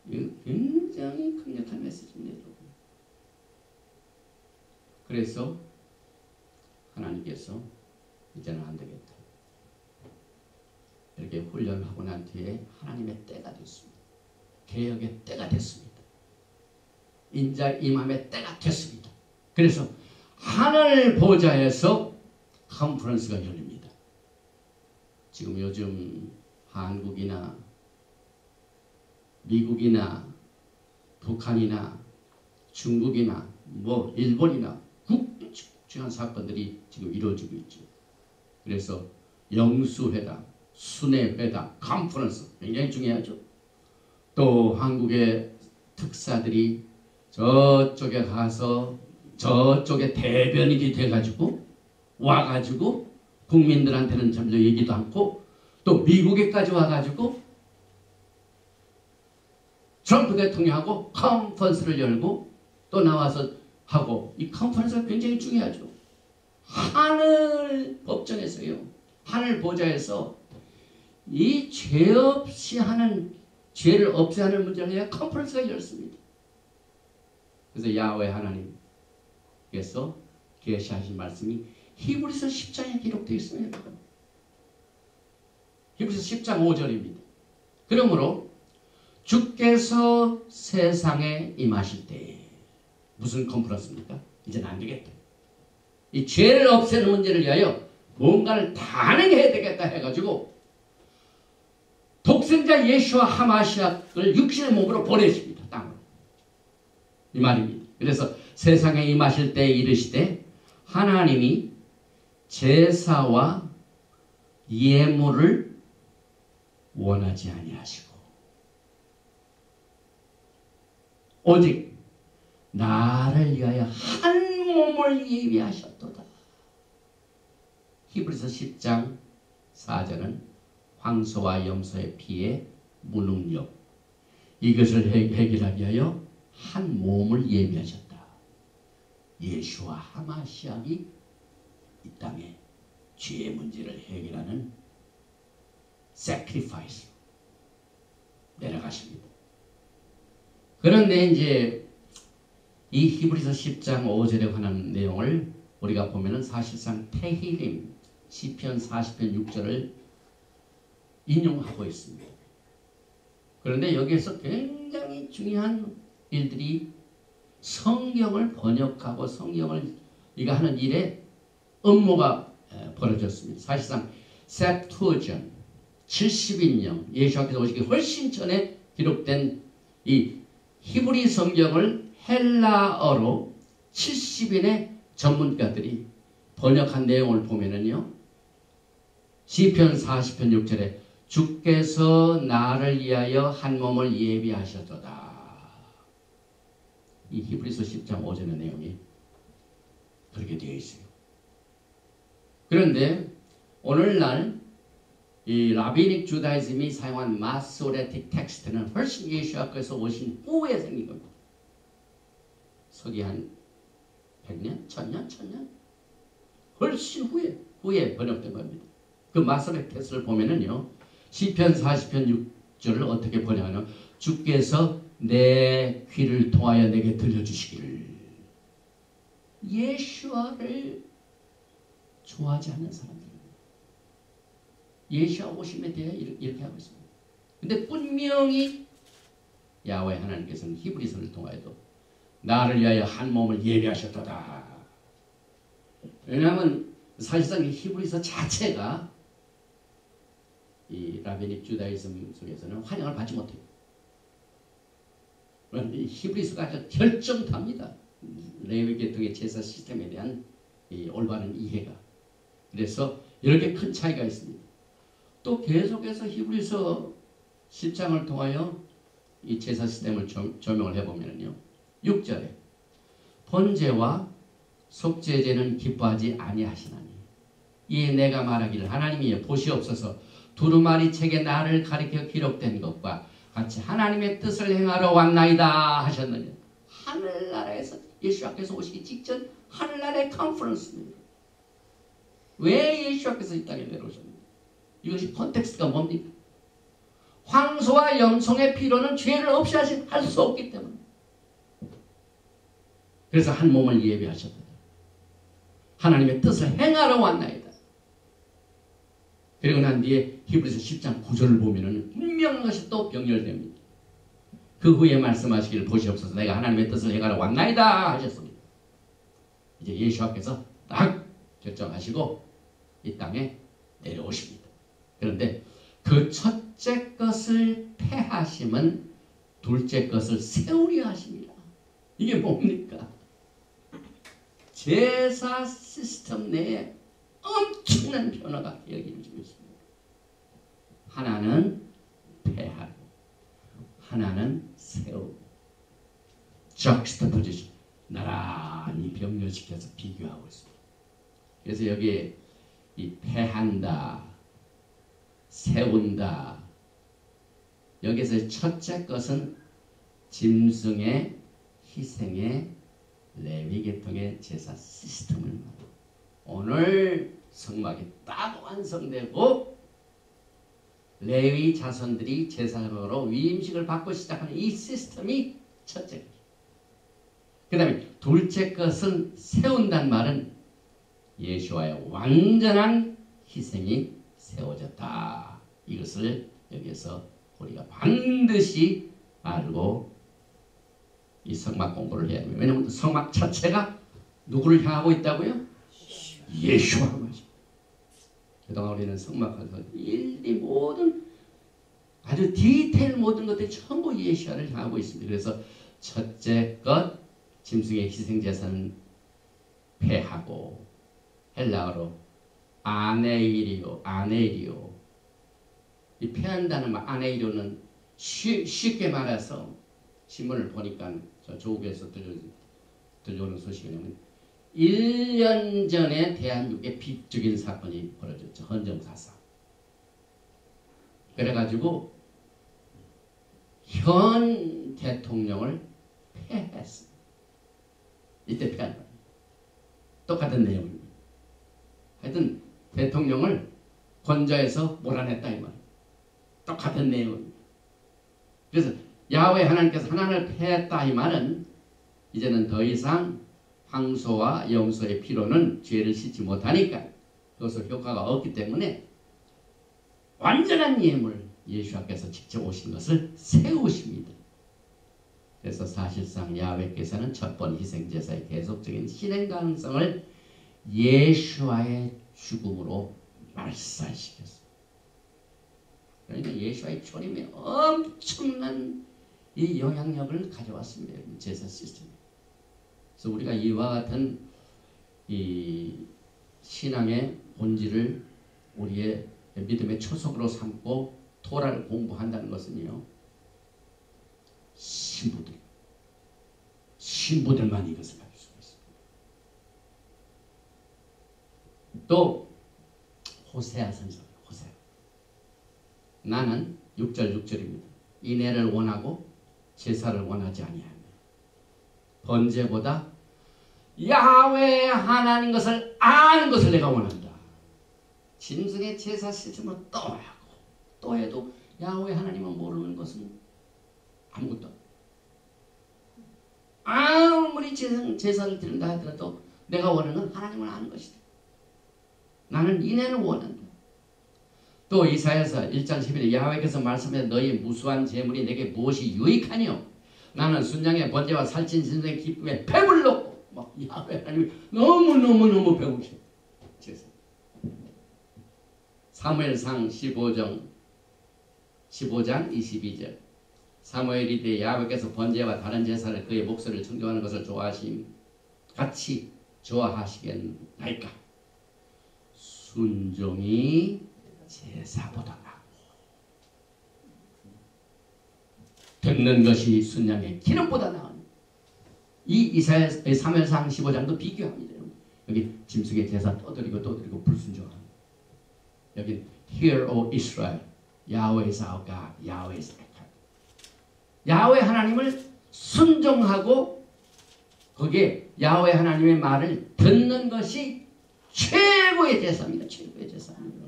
이거 굉장히 강력한 메시지입니다. 그래서 하나님께서 이제는 안 되겠다, 이렇게 훈련하고 난 뒤에 하나님의 때가 됐습니다. 개혁의 때가 됐습니다. 인자 임함의 때가 됐습니다. 그래서 하늘 보좌에서 컨퍼런스가 열립니다. 지금 요즘 한국이나 미국이나 북한이나 중국이나 뭐 일본이나 국중한 사건들이 지금 이루어지고 있죠. 그래서 영수회담, 순회회담, 컨퍼런스 굉장히 중요하죠. 또 한국의 특사들이 저쪽에 가서 저쪽에 대변인이 돼가지고 와가지고 국민들한테는 전혀 얘기도 않고 또 미국에까지 와가지고 트럼프 대통령하고 컨퍼런스를 열고 또 나와서 하고 이 컨퍼런스가 굉장히 중요하죠. 하늘 법정에서요. 하늘 보좌에서 이 죄 없이 하는 죄를 없애하는 문제를 위해 컨퍼런스가 열습니다. 그래서 야훼 하나님께서 계시하신 말씀이 히브리서 10장에 기록되어 있습니다. 히브리서 10장 5절입니다. 그러므로 주께서 세상에 임하실 때 무슨 컨퍼런스입니까? 이제는 안 되겠다. 이 죄를 없애는 문제를 위하여 뭔가를 단행해야 되겠다 해가지고 독생자 예수와 하마시아를 육신의 몸으로 보내십니다. 땅으로. 이 말입니다. 그래서 세상에 임하실 때 이르시되 하나님이 제사와 예물을 원하지 아니하시고 오직 나를 위하여 한 몸을 예비하셨도다. 히브리서 10장 4절은 황소와 염소의 피의 무능력 이것을 해결하기 위하여 한 몸을 예비하셨다. 예수와 하마시아이 이 땅에 죄의 문제를 해결하는 sacrifice 내려가십니다. 그런데 이제 이 히브리서 10장 5절에 관한 내용을 우리가 보면은 사실상 테힐림 시편 40편 6절을 인용하고 있습니다. 그런데 여기에서 굉장히 중요한 일들이 성경을 번역하고 성경을 이거 하는 일에 업무가 벌어졌습니다. 사실상 셉투어전 70인령 예수께서 오시기 훨씬 전에 기록된 이 히브리 성경을 헬라어로 70인의 전문가들이 번역한 내용을 보면은요. 시편 40편 6절에 주께서 나를 위하여 한 몸을 예비하셨도다. 이 히브리서 10장 5절의 내용이 그렇게 되어 있어요. 그런데 오늘날 이 라비닉 주다이즘이 사용한 마소레틱 텍스트는 훨씬 예수께서 오신 후에 생긴 겁니다. 서기 한 100년? 1000년? 훨씬 후에 번역된 겁니다. 그 마소레틱 텍스트를 보면은요. 시편 40편 6절을 어떻게 번역하냐면 주께서 내 귀를 통하여 내게 들려주시기를. 예수와를 좋아하지 않는 사람들입니다. 예수와 오심에 대해 이렇게 하고 있습니다. 근데 분명히 야훼 하나님께서는 히브리서를 통하여도 나를 위하여 한 몸을 예비하셨도다. 왜냐하면 사실상 이 히브리서 자체가 이 라비닉 주다이즘 속에서는 환영을 받지 못해요. 그런데 히브리서가 아주 결정답니다. 레위 계통의 제사 시스템에 대한 이 올바른 이해가. 그래서 이렇게 큰 차이가 있습니다. 또 계속해서 히브리서 10장을 통하여 이 제사 시스템을 조명을 해보면요. 6절에 번제와 속죄제는 기뻐하지 아니하시나니 이에 내가 말하기를 하나님이여 보시옵소서 두루마리 책에 나를 가리켜 기록된 것과 같이 하나님의 뜻을 행하러 왔나이다 하셨느니 하늘나라에서 예수께서 오시기 직전 하늘나라의 컨퍼런스입니다. 왜 예수께서 이 땅에 내려오셨는가? 이것이 컨텍스트가 뭡니까? 황소와 염소의 피로는 죄를 없이 할 수 없기 때문에 그래서 한 몸을 예비하셨다. 하나님의 뜻을 행하러 왔나이다. 그리고 난 뒤에 히브리서 10장 9절을 보면은 분명한 것이 또 병렬됩니다. 그 후에 말씀하시기를 보시옵소서 내가 하나님의 뜻을 행하러 왔나이다 하셨습니다. 이제 예수께서 딱 결정하시고 이 땅에 내려오십니다. 그런데 그 첫째 것을 패하심은 둘째 것을 세우려 하십니다. 이게 뭡니까? 제사 시스템 내에 엄청난 변화가 이루어지고 있습니다. 하나는 패하고 하나는 세우고 juxtaposition 나란히 병렬시켜서 비교하고 있습니다. 그래서 여기에 이 패한다, 세운다 여기서 첫째 것은 짐승의 희생의 레위계통의 제사 시스템을 말합니다. 오늘 성막이 딱 완성되고 레위 자손들이 제사장으로 위임식을 받고 시작하는 이 시스템이 첫째 것. 그 다음에 둘째 것은 세운다는 말은 예수와의 완전한 희생이 세워졌다. 이것을 여기에서 우리가 반드시 알고 이 성막 공부를 해야 됩니다. 왜냐하면 성막 자체가 누구를 향하고 있다고요? 예수와 말입니다. 그동안 우리는 성막에서 일일이 모든 아주 디테일 모든 것들이 전부 예수와를 향하고 있습니다. 그래서 첫째 것 짐승의 희생제사는 패하고 헬라어로 아네이리오 이 패한다는 말 아네이리오는 쉽게 말해서 신문을 보니까 저 조국에서 들려오는 소식이냐면 1년 전에 대한민국에 비극적인 사건이 벌어졌죠. 헌정사상. 그래가지고 현 대통령을 폐했습니다. 이때 폐한 거예요. 똑같은 내용입니다. 하여튼 대통령을 권좌에서 몰아냈다 이 말이에요. 똑같은 내용입니다. 그래서 야훼 하나님께서 하나님을 폐했다 이 말은 이제는 더 이상 황소와 염소의 피로는 죄를 씻지 못하니까 그것을 효과가 없기 때문에 완전한 예물 예수께서 직접 오신 것을 세우십니다. 그래서 사실상 야훼께서는 첫 번 희생제사의 계속적인 실행 가능성을 예수와의 죽음으로 말살시켰습니다. 그러니까 예수와의 초림에 엄청난 이 영향력을 가져왔습니다. 제사 시스템. 그래서 우리가 이와 같은 이 신앙의 본질을 우리의 믿음의 초석으로 삼고 토라를 공부한다는 것은요. 신부들만 이것을 가질 수가 있습니다. 또 호세아 선생 호세아 나는 6절입니다. 인애를 원하고 제사를 원하지 아니하며 번제보다 야훼 하나님 것을 아는 것을 내가 원한다. 짐승의 제사 시스템은 또 하고 또 해도 야훼 하나님을 모르는 것은 아무것도 없다. 아무리 제사를 드린다 하더라도 내가 원하는 건 하나님을 아는 것이다. 나는 인애를 원한다. 또 이사야서 1장 11에 야훼께서 말씀해 너희 무수한 재물이 내게 무엇이 유익하니요? 나는 순양의 번제와 살찐 짐승의 기쁨에 배불렀고 막 야훼 하나님이 너무 배고프셔. 사무엘상 15장 22절 사무엘이 때 야훼께서 번제와 다른 제사를 그의 목소리를 청정하는 것을 좋아하심 같이 좋아하시겠나이까? 순종이 제사보다 낫고 듣는 것이 순양의 기름보다 나은 이 이사야 사무엘상 15장도 비교합니다. 여기 짐승의 제사 떠드리고 불순종합니다. 여기 Hear O Israel, Yahweh is our God, Yahweh is our God. 야훼 하나님을 순종하고 거기에 야훼 하나님의 말을 듣는 것이 최고의 제사입니다. 최고의 제사입니다.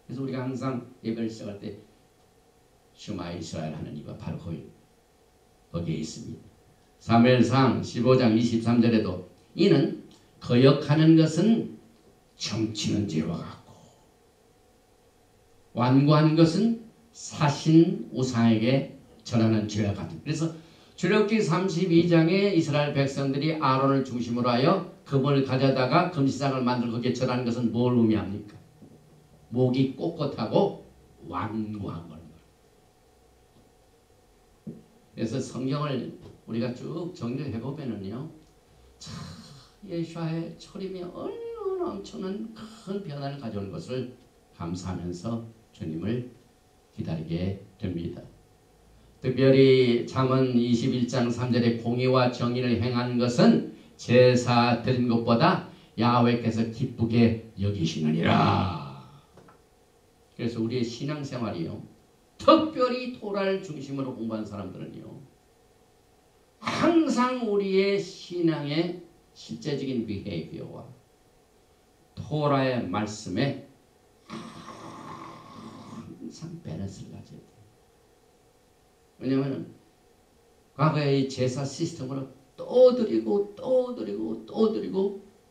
그래서 우리가 항상 예배를 시작할 때 슈마 이스라엘 하는 이가 바로 거기에 있습니다. 사무엘상 15장 23절에도 이는 거역하는 것은 점치는 죄와 같고 완고한 것은 사신 우상에게 전하는 죄와 같은. 그래서 출애굽기 32장에 이스라엘 백성들이 아론을 중심으로 하여 금을 가져다가 금시장을 만들고 거기에 절하는 것은 뭘 의미합니까? 목이 꼿꼿하고 완고한 걸. 그래서 성경을 우리가 쭉 정리를 해보면은요, 참 예수와의 초림이 얼마나 엄청난 큰 변화를 가져온 것을 감사하면서 주님을 기다리게 됩니다. 특별히 잠언 21장 3절에 공의와 정의를 행하는 것은 제사 드린 것보다 야훼께서 기쁘게 여기시느니라. 그래서 우리의 신앙생활이요, 특별히 토라를 중심으로 공부한 사람들은요, 항상 우리의 신앙의 실제적인 비헤이비어와 토라의 말씀에 항상 밸런스를 가져야 돼요. 왜냐하면 과거의 제사 시스템으로 또 드리고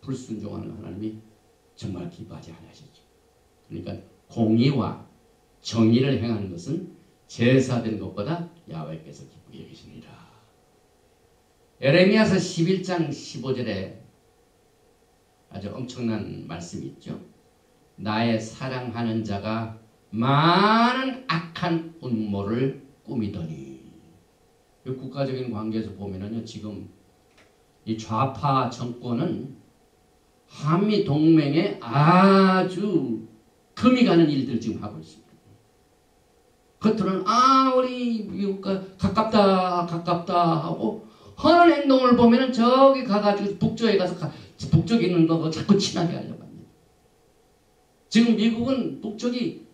불순종하는 하나님이 정말 기뻐하지 않으시죠. 그러니까 공의와 정의를 행하는 것은 제사된 것보다 야훼께서 기쁘게 여기시니라. 에레미야서 11장 15절에 아주 엄청난 말씀이 있죠. 나의 사랑하는 자가 많은 악한 음모를 꾸미더니. 국가적인 관계에서 보면은요, 지금 이 좌파 정권은 한미 동맹에 아주 금이 가는 일들을 지금 하고 있습니다. 겉으로는 우리 미국과 가깝다 하고 하는 행동을 보면은 저기 가가지고 북쪽에 가서 북쪽에 있는 거 자꾸 친하게 하려고 합니다. 지금 미국은 북쪽이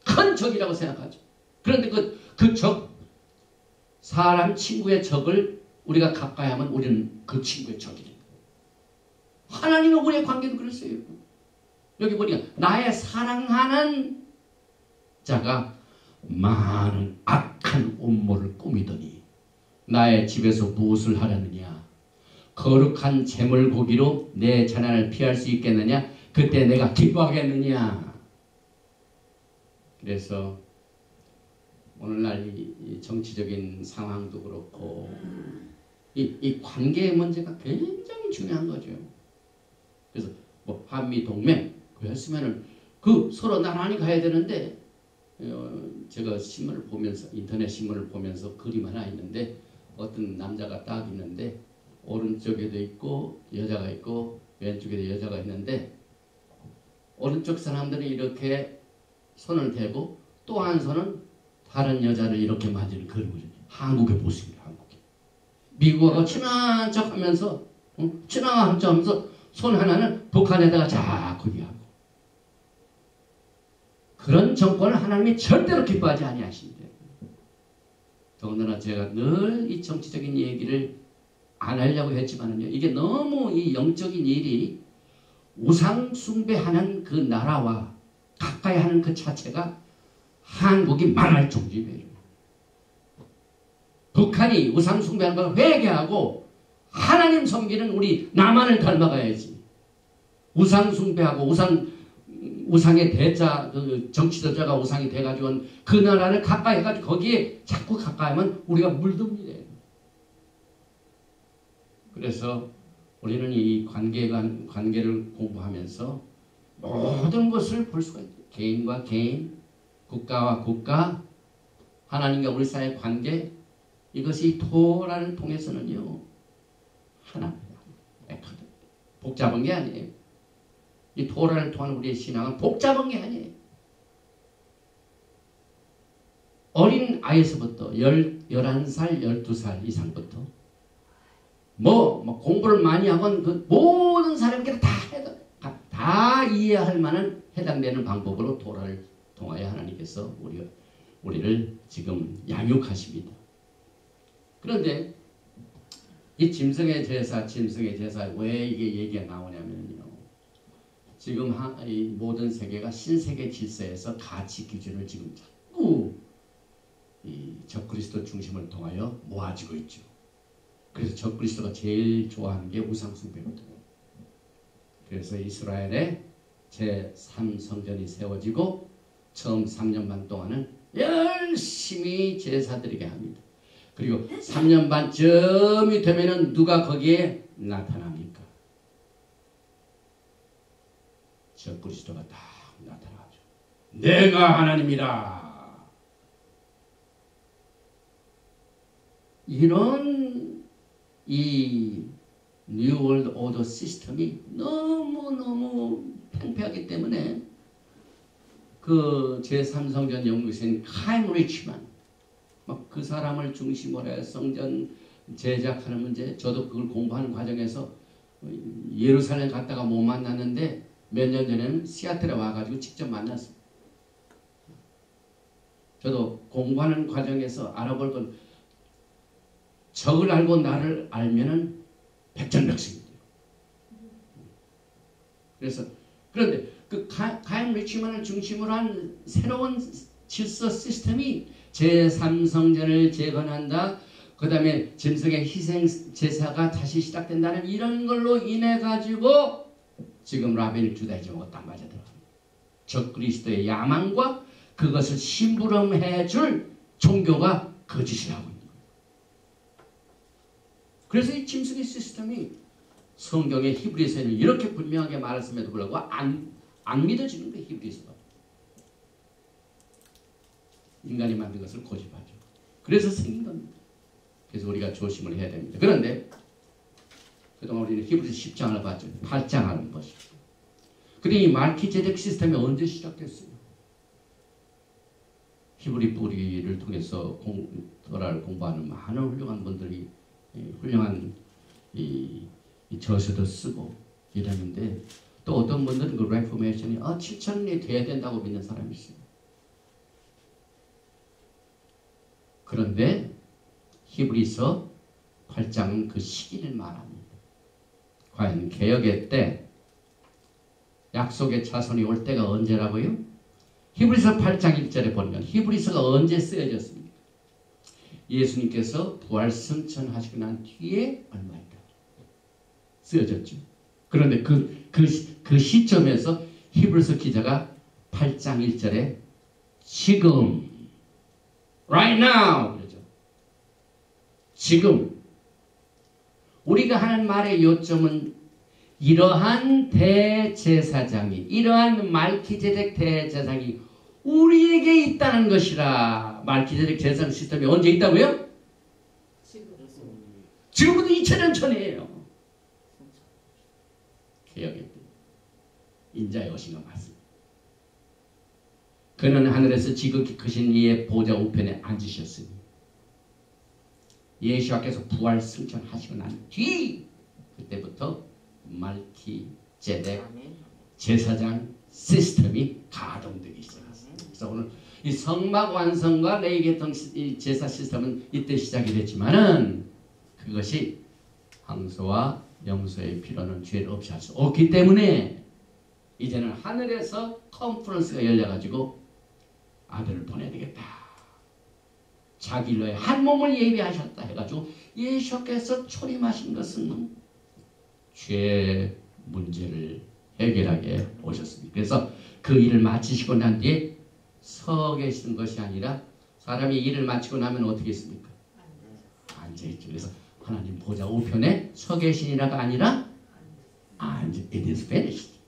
큰 적이라고 생각하죠. 그런데 그 적, 사람 친구의 적을 우리가 가까이 하면 우리는 그 친구의 적이 됩니다. 하나님과 우리의 관계도 그랬어요. 여기 보니까 나의 사랑하는 자가 많은 악한 음모를 꾸미더니 나의 집에서 무엇을 하려느냐? 거룩한 제물고기로 내 재난을 피할 수 있겠느냐? 그때 내가 기뻐하겠느냐? 그래서 오늘날 이 정치적인 상황도 그렇고 이 관계의 문제가 굉장히 중요한 거죠. 그래서 뭐 한미 동맹 그랬으면은 그 서로 나란히 가야 되는데 제가 신문을 보면서 인터넷 신문을 보면서 그림 하나 있는데 어떤 남자가 딱 있는데 오른쪽에도 있고 여자가 있고 왼쪽에도 여자가 있는데 오른쪽 사람들이 이렇게 손을 대고 또 한 손은 다른 여자를 이렇게 만지는 그런 거죠. 한국의 모습이에요. 한국에. 미국하고 친한 척하면서 친한 척하면서 손 하나는 북한에다가 자꾸 하고 그런 정권을 하나님이 절대로 기뻐하지 아니하신대. 더군다나 제가 늘 이 정치적인 얘기를 안 하려고 했지만은요, 이게 너무 이 영적인 일이 우상 숭배하는 그 나라와 가까이 하는 그 자체가 한국이 망할 종지예요. 북한이 우상 숭배하는 걸 회개하고 하나님 섬기는 우리 남한을 닮아가야지. 우상 숭배하고 우상의 대자, 그 정치자가 우상이 돼가지고 그 나라를 가까이 해가지고 거기에 자꾸 가까이 하면 우리가 물듭니다. 그래서 우리는 이 관계를 공부하면서 모든 것을 볼 수가 있죠. 개인과 개인, 국가와 국가, 하나님과 우리 사이의 관계, 이것이 토라를 통해서는요, 하나입니다. 복잡한 게 아니에요. 이 토라를 통한 우리의 신앙은 복잡한 게 아니에요. 어린 아이에서부터 11살, 12살 이상부터 뭐 공부를 많이 하건 그 모든 사람들이 다 이해할 만한 해당되는 방법으로 토라를 통하여 하나님께서 우리를 지금 양육하십니다. 그런데 이 짐승의 제사 왜 이게 얘기가 나오냐면요. 지금 이 모든 세계가 신세계 질서에서 가치 기준을 지금 자꾸 이 적그리스도 중심을 통하여 모아지고 있죠. 그래서 적그리스도가 제일 좋아하는 게 우상숭배거든요. 그래서 이스라엘의 제3성전이 세워지고 처음 3년 반 동안은 열심히 제사 드리게 합니다. 그리고 3년 반쯤이 되면은 누가 거기에 나타납니까? 저 그리스도가 딱 나타나죠. 내가 하나님이라. 이런 이 뉴 월드 오더 시스템이 너무너무 팽팽하기 때문에 그 제3성전 연구소인 카임 리치만 막 그 사람을 중심으로 해 성전 제작하는 문제, 저도 그걸 공부하는 과정에서 예루살렘 갔다가 못 만났는데 몇 년 전에는 시애틀에 와가지고 직접 만났습니다. 저도 공부하는 과정에서 알아볼 건 적을 알고 나를 알면은 백전백승이 돼요. 그래서 그런데 그 카임 리치만을 중심으로 한 새로운 질서 시스템이 제3성전을 재건한다. 그 다음에 짐승의 희생 제사가 다시 시작된다는 이런 걸로 인해 가지고 지금 라베닉 주다이즘하고 딱 맞아 들어갑니다. 적 그리스도의 야망과 그것을 심부름해 줄 종교가 그 짓을 하고 있는 거예요. 그래서 이 짐승의 시스템이 성경의 히브리서에는 이렇게 분명하게 말했음에도 불구하고 안 믿어지는 거예요. 히브리서가. 인간이 만든 것을 고집하죠. 그래서 생긴 겁니다. 그래서 우리가 조심을 해야 됩니다. 그런데 그동안 우리는 히브리서 10장을 봤죠. 8장을 보십시오. 근데 이 말키제덱 시스템이 언제 시작됐어요? 히브리 뿌리를 통해서 토라를 공부하는 많은 훌륭한 분들이 훌륭한 이 저서도 쓰고 이러는데 또 어떤 분들은 그 레포메이션이 7,000년이 돼야 된다고 믿는 사람이 있어요. 그런데 히브리서 8장은 그 시기를 말합니다. 과연 개혁의 때 약속의 차선이 올 때가 언제라고요? 히브리서 8장 1절에 보면 히브리서가 언제 쓰여졌습니까? 예수님께서 부활 승천하시고 난 뒤에 얼마 있다 쓰여졌죠. 그런데 그 시점에서 히브리서 기자가 8장 1절에 지금 right now 그러죠. 지금 우리가 하는 말의 요점은 이러한 대제사장이 이러한 말키제덱 대제사장이 우리에게 있다는 것이라. 말키제덱 제사장 시스템이 언제 있다고요? 지금부터 2000년 전이에요. 개혁의 때 인자의 오신 것 맞습니다. 그는 하늘에서 지극히 크신 이의 보좌 우편에 앉으셨으니 예수께서 부활 승천하시고 난 뒤 그때부터 말키제덱 제사장 시스템이 가동되기 시작했습니다. 그래서 오늘 이 성막 완성과 레위계통 제사 시스템은 이때 시작이 됐지만은 그것이 황소와 염소의 피로는 죄를 없이 할 수 없기 때문에 이제는 하늘에서 컨퍼런스가 열려가지고 아들을 보내야 되겠다. 자기 일로의 한 몸을 예비하셨다 해가지고 예수께서 초림하신 것은 죄 문제를 해결하게 오셨습니다. 그래서 그 일을 마치시고 난 뒤에 서 계시는 것이 아니라 사람이 일을 마치고 나면 어떻게 했습니까? 앉아있죠. 그래서 하나님 보좌 우편에 서 계시니라가 아니라 it is finished.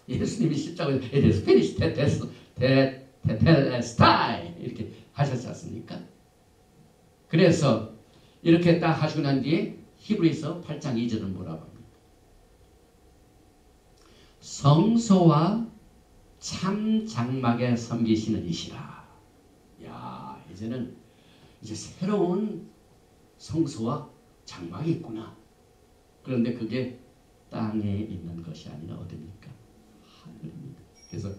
예수님이 십자가에 it is finished. 테텔레스타이 이렇게 하셨지 않습니까? 그래서 이렇게 딱 하시고 난 뒤에 히브리서 8장 2절은 뭐라고 합니까? 성소와 참 장막에 섬기시는 이시라. 야, 이제는 이제 새로운 성소와 장막이 있구나. 그런데 그게 땅에 있는 것이 아니라 어디입니까? 하늘입니다. 그래서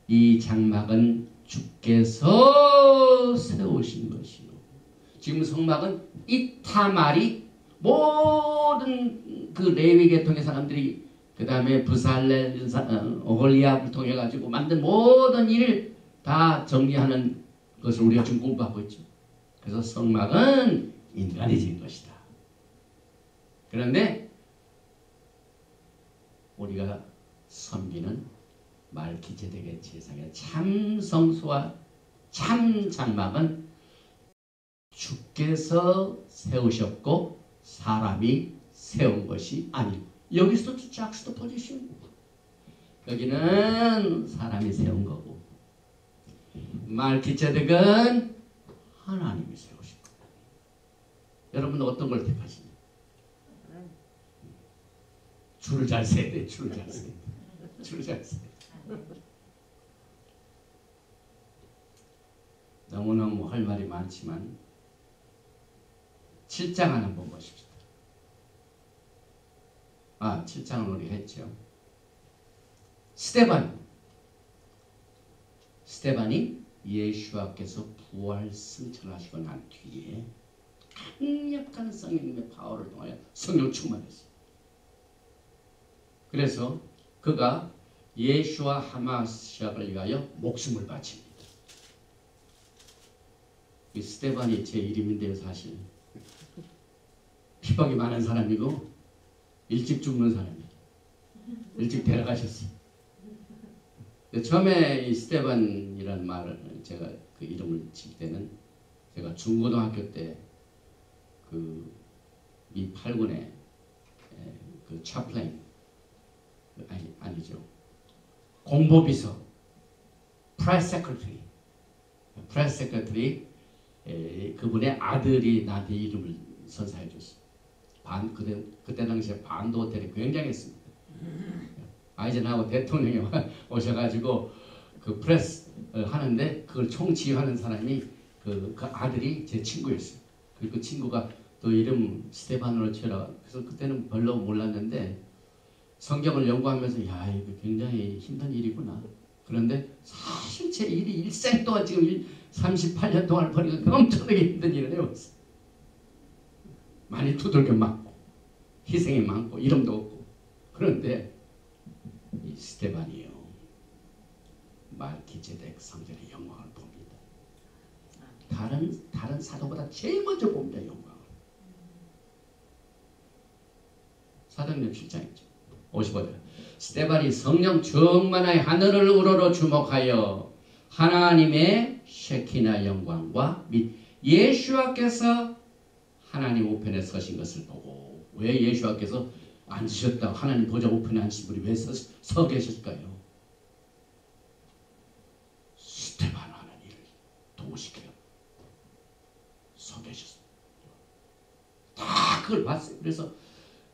이 장막은 주께서 세우신 것이요. 지금 성막은 이타말이 모든 그 레위 계통의 사람들이 그 다음에 부살레, 오홀리압을 통해 가지고 만든 모든 일을 다 정리하는 것을 우리가 지금 공부하고 있죠. 그래서 성막은 인간이 지은 것이다. 그런데 우리가 섬기는 말키제덱의 제사의 참 성소와 참 장막은 주께서 세우셨고 사람이 세운 것이 아니고, 여기서 짝스터 포지션, 여기는 사람이 세운 거고, 말기ጼ덱은 하나님이 세우신 거예요. 여러분 어떤 걸 택하시냐? 줄을 잘 세야 돼. 줄을 잘 세야 돼. 줄을 잘 세야 돼. 너무너무 할 말이 많지만 7장 하나 보고 싶습니다. 7장은 우리 했죠. 스데반이 예수와께서 부활 승천하시고 난 뒤에 강력한 성령님의 파워를 통하여 성령 충만했어요. 그래서 그가 예수와 하마시아를 위하여 목숨을 바칩니다. 이 스데반이 제 이름인데요. 사실 핍박이 많은 사람이고 일찍 죽는 사람이에요. 일찍 데려가셨어요. 처음에 이 스데반이라는 말을 제가 그 이름을 칠 때는 제가 중고등학교 때 그 미 8군의 그 차플레인, 아니죠, 공보비서, 프레스 세크레터리, 그분의 아들이 나한테 이름을 선사해 줬어요. 그때 당시에 반도 호텔이 굉장했습니다. 아이젠하워 대통령이 오셔가지고 그 프레스 하는데 그걸 총지휘하는 사람이 그 아들이 제 친구였어요. 그 친구가 또 이름 스테반으로 쳐라. 그래서 그때는 별로 몰랐는데 성경을 연구하면서 야, 이거 굉장히 힘든 일이구나. 그런데 사실 제 일이 일생 동안 지금 38년 동안 버리고 엄청나게 힘든 일을 해왔어요. 많이 두들겨 맞고 희생이 많고 이름도 없고. 그런데 이 스데반이요, 말기ጼ덱 성전의 영광을 봅니다. 다른 사도보다 제일 먼저 봅니다. 영광을. 사도행전 7장이죠. 55절. 스데반이 성령 충만하여 하늘을 우러러 주목하여 하나님의 셰키나 영광과 및 예수와께서 하나님 우편에 서신 것을 보고. 왜 예수와께서 앉으셨다고, 하나님 보좌 우편에 앉으신 분이 왜 서 계실까요? 스데반 하는 일을 도우시켜 서 계셨어요. 다 그걸 봤어요. 그래서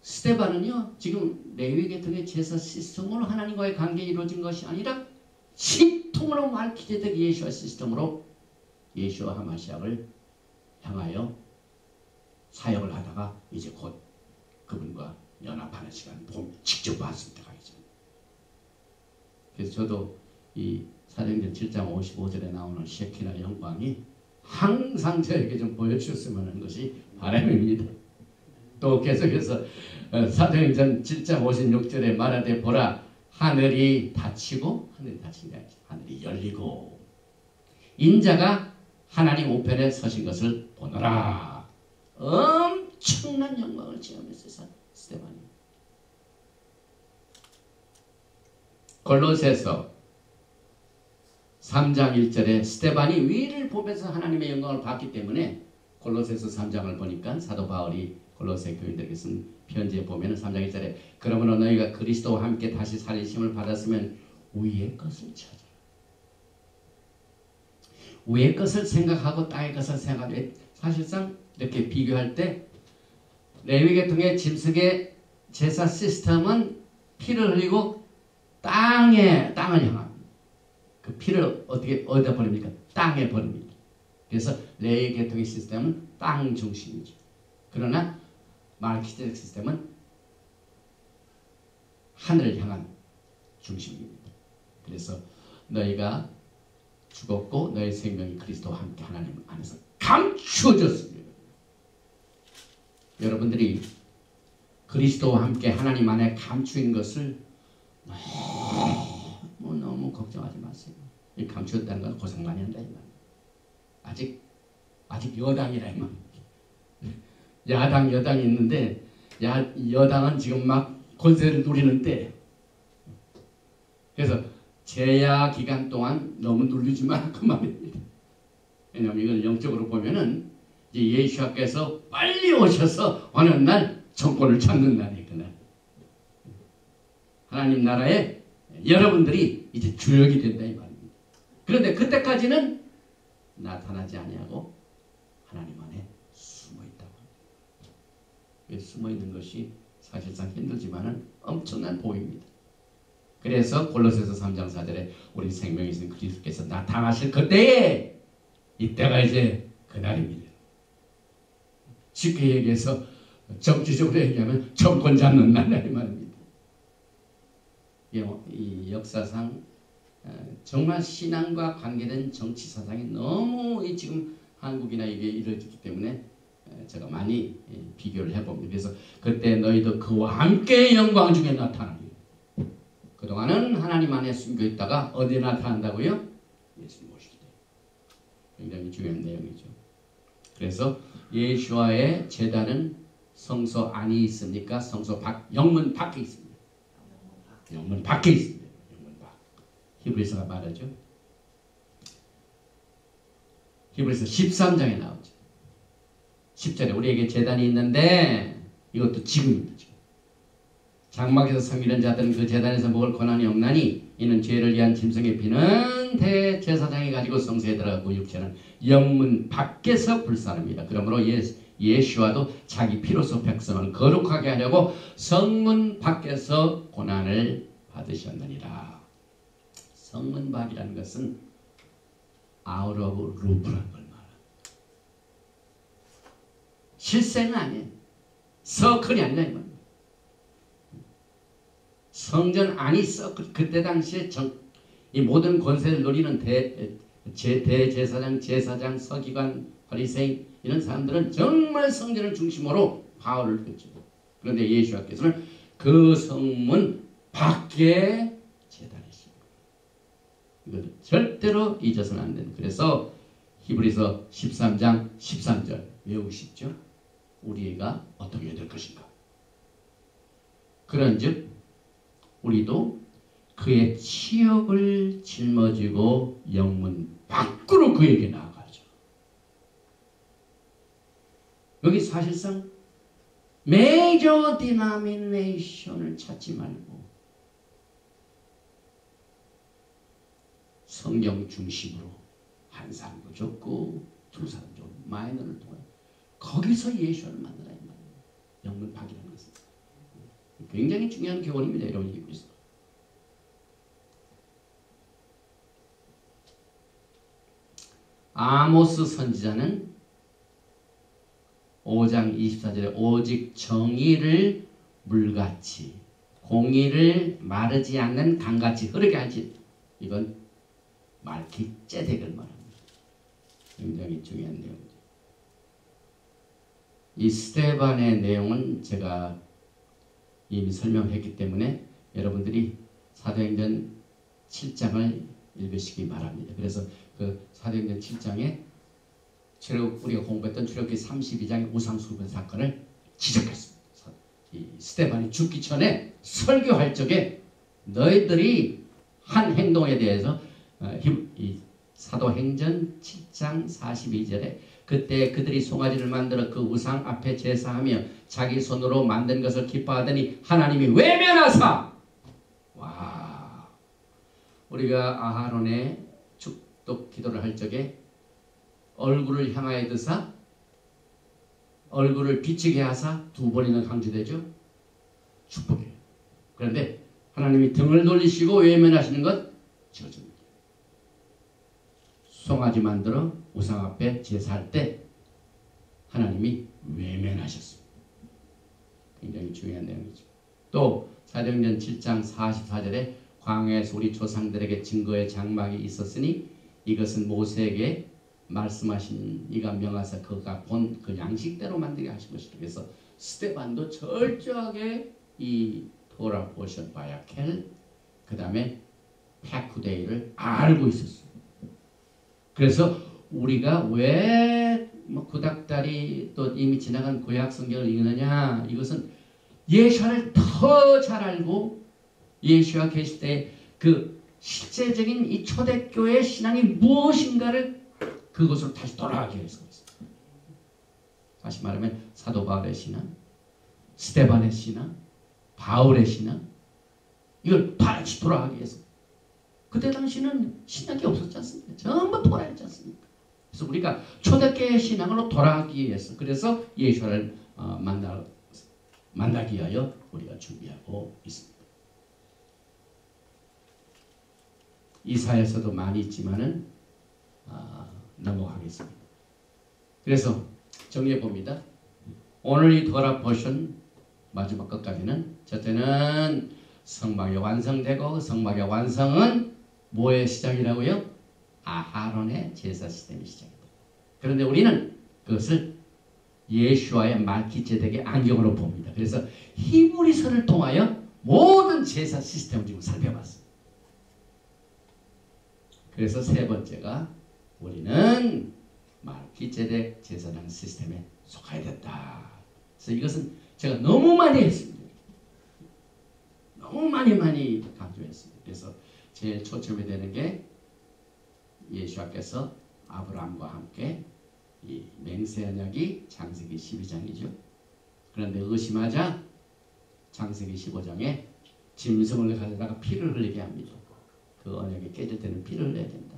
스데반은요, 지금 레위 계통의 제사 시스템으로 하나님과의 관계가 이루어진 것이 아니라 신통으로 말기ጼ덱 예수와 시스템으로 예수와 하마시아를 향하여 사역을 하다가 이제 곧 그분과 연합하는 시간 직접 봤습니다. 그래서 저도 이 사도행전 7장 55절에 나오는 셰키나 영광이 항상 저에게 좀 보여주셨으면 하는 것이 바람입니다. 또 계속해서 사도행전 7장 56절에 말하되 보라, 하늘이 닫히고, 하늘이 열리고 인자가 하나님 우편에 서신 것을 보노라. 엄청난 영광을 체험했어요. 스데반이. 골로새서 3장 1절에 스데반이 위를 보면서 하나님의 영광을 봤기 때문에 골로새서 3장을 보니까 사도 바울이 골로새 교인들에게 쓴 편지에 보면 3장 1절에 그러므로 너희가 그리스도와 함께 다시 살리심을 받았으면 위의 것을 찾아라. 위의 것을 생각하고 땅의 것을 생각하되, 사실상 이렇게 비교할 때 레위계통의 짐승의 제사 시스템은 피를 흘리고 땅을 향합니다. 그 피를 어디다 버립니까? 땅에 버립니다. 그래서 레위계통의 시스템은 땅 중심이죠. 그러나 말기ጼ덱 시스템은 하늘을 향한 중심입니다. 그래서 너희가 죽었고 너희 생명이 그리스도와 함께 하나님 안에서 감추어졌습니다. 여러분들이 그리스도와 함께 하나님 안에 감추인 것을 너무 걱정하지 마세요. 이 감추었다는 건 고생 많이 한다 이 말이에요. 아직 여당이라 이 말이에요. 야당 여당이 있는데 여당은 지금 막 권세를 누리는데, 그래서 재야 기간 동안 너무 누리지 마 그 말입니다. 왜냐하면 이걸 영적으로 보면은 이제 예수께서 빨리 오셔서 어느 날 정권을 잡는 날이 그날. 하나님 나라에 여러분들이 이제 주역이 된다 이 말입니다. 그런데 그때까지는 나타나지 아니하고 하나님 안에 숨어 있다고 합니다. 숨어 있는 것이 사실상 힘들지만은 엄청난 복입니다. 그래서 골로새서 3장 4절에 우리 생명이 있는 그리스도께서 나타나실 그때에 이때가 이제 그날입니다. 쉽게 얘기해서 정치적으로 얘기하면 정권 잡는 날 이 말입니다. 이 역사상 정말 신앙과 관계된 정치 사상이 너무 지금 한국이나 이게 이루어졌기 때문에 제가 많이 비교를 해봅니다. 그래서 그때 너희도 그와 함께 영광 중에 나타나리. 그동안은 하나님 안에 숨겨 있다가 어디에 나타난다고요? 예수님 오실 때. 굉장히 중요한 내용이죠. 그래서 예수와의 제단은 성소 안이 있습니까? 성소 영문 밖에 있습니다. 영문 밖에 있습니다. 영문 밖. 히브리서가 말하죠. 히브리서 13장에 나오죠. 10절에 우리에게 제단이 있는데 이것도 지금입니다. 장막에서 섬기는 자들은 그 제단에서 먹을 권한이 없나니 이는 죄를 위한 짐승의 피는 대제사장이 가지고 성소에 들어가고 육체는 영문 밖에서 불사릅니다. 그러므로 예수와도 자기 피로서 백성을 거룩하게 하려고 성문 밖에서 고난을 받으셨느니라. 성문 밖이라는 것은 out of roof라는 걸 말합니다. 실세는 아니에요. 서클이 아니라 이 말입니다. 성전 안이 서클. 그때 당시에 이 모든 권세를 누리는 대제사장, 제사장, 서기관, 바리새인 이런 사람들은 정말 성전을 중심으로 파워를 했죠. 그런데 예수께서는 그 성문 밖에 제단이십니다. 이걸 절대로 잊어서는 안 됩니다. 그래서 히브리서 13장 13절 외우십시오. 우리가 어떻게 해야 될 것인가. 그런즉 우리도 그의 치욕을 짊어지고 영문 밖으로 그에게 나아가죠. 여기 사실상 메이저 디나미네이션을 찾지 말고 성경 중심으로 한 사람도 좋고 두 사람도 좋고 마이너를 통해 거기서 예수를 만나라 이 말이에요. 영문 밖이라는 것은 굉장히 중요한 교훈입니다. 여러분 히브리서. 아모스 선지자는 5장 24절에 오직 정의를 물같이 공의를 마르지 않는 강같이 흐르게 하지. 이건 말기ጼ덱을 말합니다. 굉장히 중요한 내용이죠. 이 스데반의 내용은 제가 이미 설명했기 때문에 여러분들이 사도행전 7장을 읽으시기 바랍니다. 그래서 그 사도행전 7장에 우리가 공부했던 출애굽기 32장의 우상숭배 사건을 지적했습니다. 이 스데반이 죽기 전에 설교할 적에 너희들이 한 행동에 대해서 이 사도행전 7장 42절에 그때 그들이 송아지를 만들어 그 우상 앞에 제사하며 자기 손으로 만든 것을 기뻐하더니 하나님이 외면하사. 와, 우리가 아하론의 축독 기도를 할 적에 얼굴을 향하여 드사 얼굴을 비치게 하사 두 번이나 강조되죠. 축복이에요. 그런데 하나님이 등을 돌리시고 외면하시는 것 저주입니다. 송아지 만들어 우상 앞에 제사할 때 하나님이 외면하셨습니다. 굉장히 중요한 내용이죠. 또 사도행전 7장 44절에 광야에서 우리 조상들에게 증거의 장막이 있었으니 이것은 모세에게 말씀하신 이가 명하사 그가 본 그 양식대로 만들게 하신 것이다. 그래서 스데반도 철저하게 이 토라 포션 바야켈 그 다음에 페쿠데이를 알고 있었어요. 그래서 우리가 왜 구닥다리 또 이미 지나간 구약 성경을 읽느냐, 이것은 예수를 더 잘 알고 예수가 계실 때 그 실제적인 이 초대교회 신앙이 무엇인가를 그것으로 다시 돌아가기 위해서. 다시 말하면 사도 바울의 신앙, 스데반의 신앙, 바울의 신앙, 이걸 다시 돌아가기 위해서. 그때 당시는 신학이 없었지 않습니까? 전부 토라였지 않습니까? 그래서 우리가 초대교회 신앙으로 돌아가기 위해서, 그래서 예수를 만나기 위하여 우리가 준비하고 있습니다. 이사야서도 많이 있지만은 넘어가겠습니다. 그래서 정리해 봅니다. 오늘 이 토라 포션 마지막 것까지는 첫째는 성막이 완성되고, 성막의 완성은 뭐의 시작이라고요? 아하론의 제사 시스템의 시작이다. 그런데 우리는 그것을 예수와의 말기제덱의 안경으로 봅니다. 그래서 히브리서를 통하여 모든 제사 시스템을 지금 살펴봤습니다. 그래서 세 번째가 우리는 말기제덱 제사장 시스템에 속해야 된다. 그래서 이것은 제가 너무 많이 했습니다. 너무 많이 강조했습니다. 그래서 제일 초점이 되는 게 예수께서 아브라함과 함께 이 맹세 언약이 창세기 12장이죠. 그런데 의심하자 창세기 15장에 짐승을 가져다가 피를 흘리게 합니다. 그 언약이 깨질 때는 피를 흘려야 된다.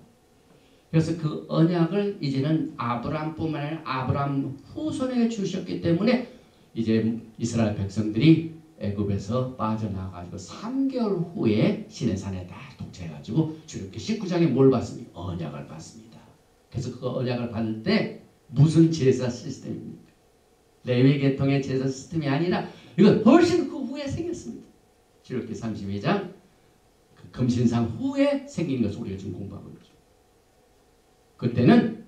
그래서 그 언약을 이제는 아브라함뿐만 아니라 아브라함 후손에게 주셨기 때문에 이제 이스라엘 백성들이 애굽에서 빠져나가지고 3개월 후에 시내산에 다 통치해가지고 출애굽기 19장에 뭘 받습니까? 언약을 받습니다. 그래서 그 언약을 받을 때 무슨 제사 시스템입니까? 레위 계통의 제사 시스템이 아니라 이건 훨씬 그 후에 생겼습니다. 출애굽기 32장 그 금신상 후에 생긴 것을 우리가 지금 공부하고 있죠. 그때는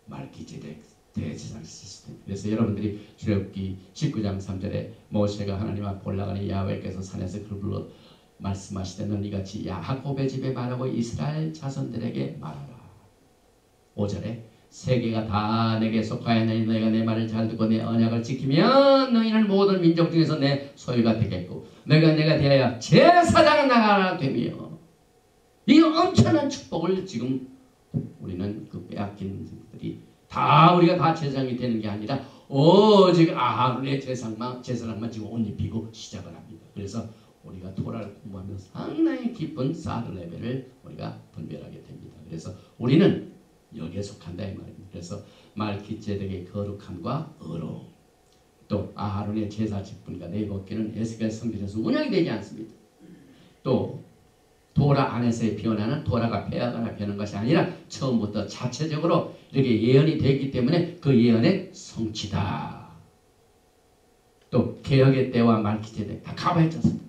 말기제덱 대제사장 시스템. 그래서 여러분들이 출애굽기 19장 3절에 모세가 하나님 앞에 올라가니 야훼께서 산에서 그를 불러 말씀하시되 너는 이같이 야곱의 집에 말하고 이스라엘 자손들에게 말하라. 5절에 세계가 다 내게 속하였나니 너희가 내 말을 잘 듣고 내 언약을 지키면 너희는 모든 민족 중에서 내 소유가 되겠고 너희가 내가 되어야 제사장을 나가라 되며. 이 엄청난 축복을 지금 우리는 그 빼앗긴 것들이 다 우리가 다 제사장이 되는 게 아니라 오직 아하론의 제사장만 지금 옷 입히고 시작을 합니다. 그래서 우리가 토라를 공부하면서 상당히 깊은 사드 레벨을 우리가 분별하게 됩니다. 그래서 우리는 여기에 속한다 이 말입니다. 그래서 말기제덱의 거룩함과 의로움, 또 아하론의 제사 직분과 내복기는 에스겔 성전에서 운영이 되지 않습니다. 또 토라 안에서의 변화는 토라가 폐하거나 변한 것이 아니라 처음부터 자체적으로 이렇게 예언이 되기 때문에 그 예언의 성취다. 또 개혁의 때와 말기제덱 다 가봐야지 않습니까?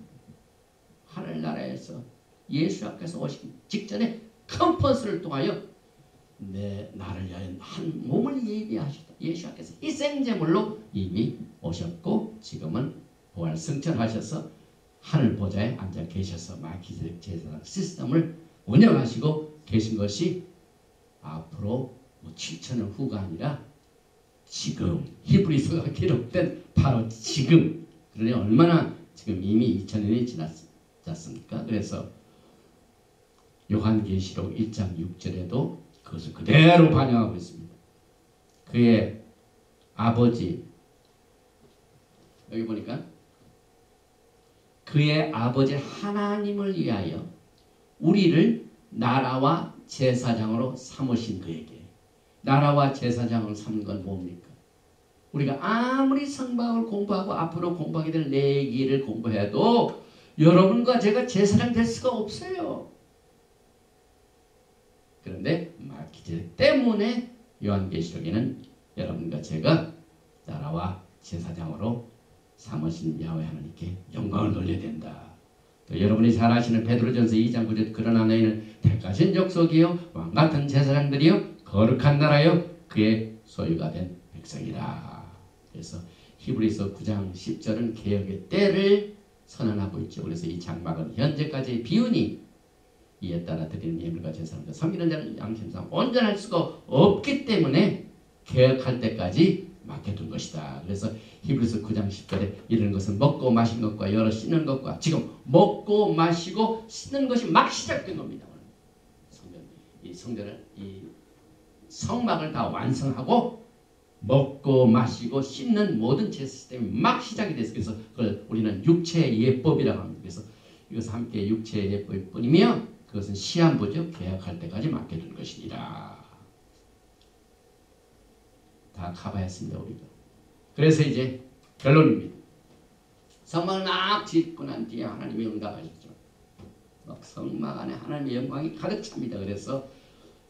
하늘나라에서 예수 앞에서 오시기 직전에 컨퍼런스를 통하여 나를 위하여 한 몸을 예비하셨다. 예수 앞에서 희생제물로 이미 오셨고 지금은 부활 승천하셔서 하늘 보좌에 앉아 계셔서 말기제덱 제사장 시스템을 운영하시고 계신 것이 앞으로 7,000년 후가 아니라 지금 히브리서가 기록된 바로 지금. 그러니 얼마나 지금 이미 2,000년이 지났지 않습니까? 그래서 요한계시록 1장 6절에도 그것을 그대로 반영하고 있습니다. 그의 아버지, 여기 보니까 그의 아버지 하나님을 위하여 우리를 나라와 제사장으로 삼으신 그에게. 나라와 제사장을 삼는 건 뭡니까? 우리가 아무리 성막을 공부하고 앞으로 공부하게 될 레위기를 공부해도 여러분과 제가 제사장 될 수가 없어요. 그런데 말기제덱 때문에 요한계시록에는 여러분과 제가 나라와 제사장으로 삼으신 야훼 하나님께 영광을 돌려야 된다. 또 여러분이 잘 아시는 베드로전서 2장 9절 그러나 너희는 택하신 족속이요 왕같은 제사장들이요 거룩한 나라요 그의 소유가 된 백성이라. 그래서 히브리서 9장 10절은 개혁의 때를 선언하고 있죠. 그래서 이 장막은 현재까지의 비운이 이에 따라 드리는 예물과 제사장과 섬기는 자는 양심상 온전할 수가 없기 때문에 개혁할 때까지 맡겨둔 것이다. 그래서 히브리서 9장 10절에 이런 것은 먹고 마신 것과 여러 씻는 것과 지금 먹고 마시고 씻는 것이 막 시작된 겁니다. 이 성전을 이 성막을 다 완성하고 먹고 마시고 씻는 모든 제 시스템이 막 시작이 됐어요. 그래서 그걸 우리는 육체의 예법이라고 합니다. 그래서 이것은 함께 육체의 예법일 뿐이며 그것은 시한부죠. 계약할 때까지 맡겨둔 것이니라. 다 커버했습니다. 우리가. 그래서 이제 결론입니다. 성막을 막 짓고 난 뒤에 하나님이 응답하셨죠. 막 성막 안에 하나님의 영광이 가득 찹니다. 그래서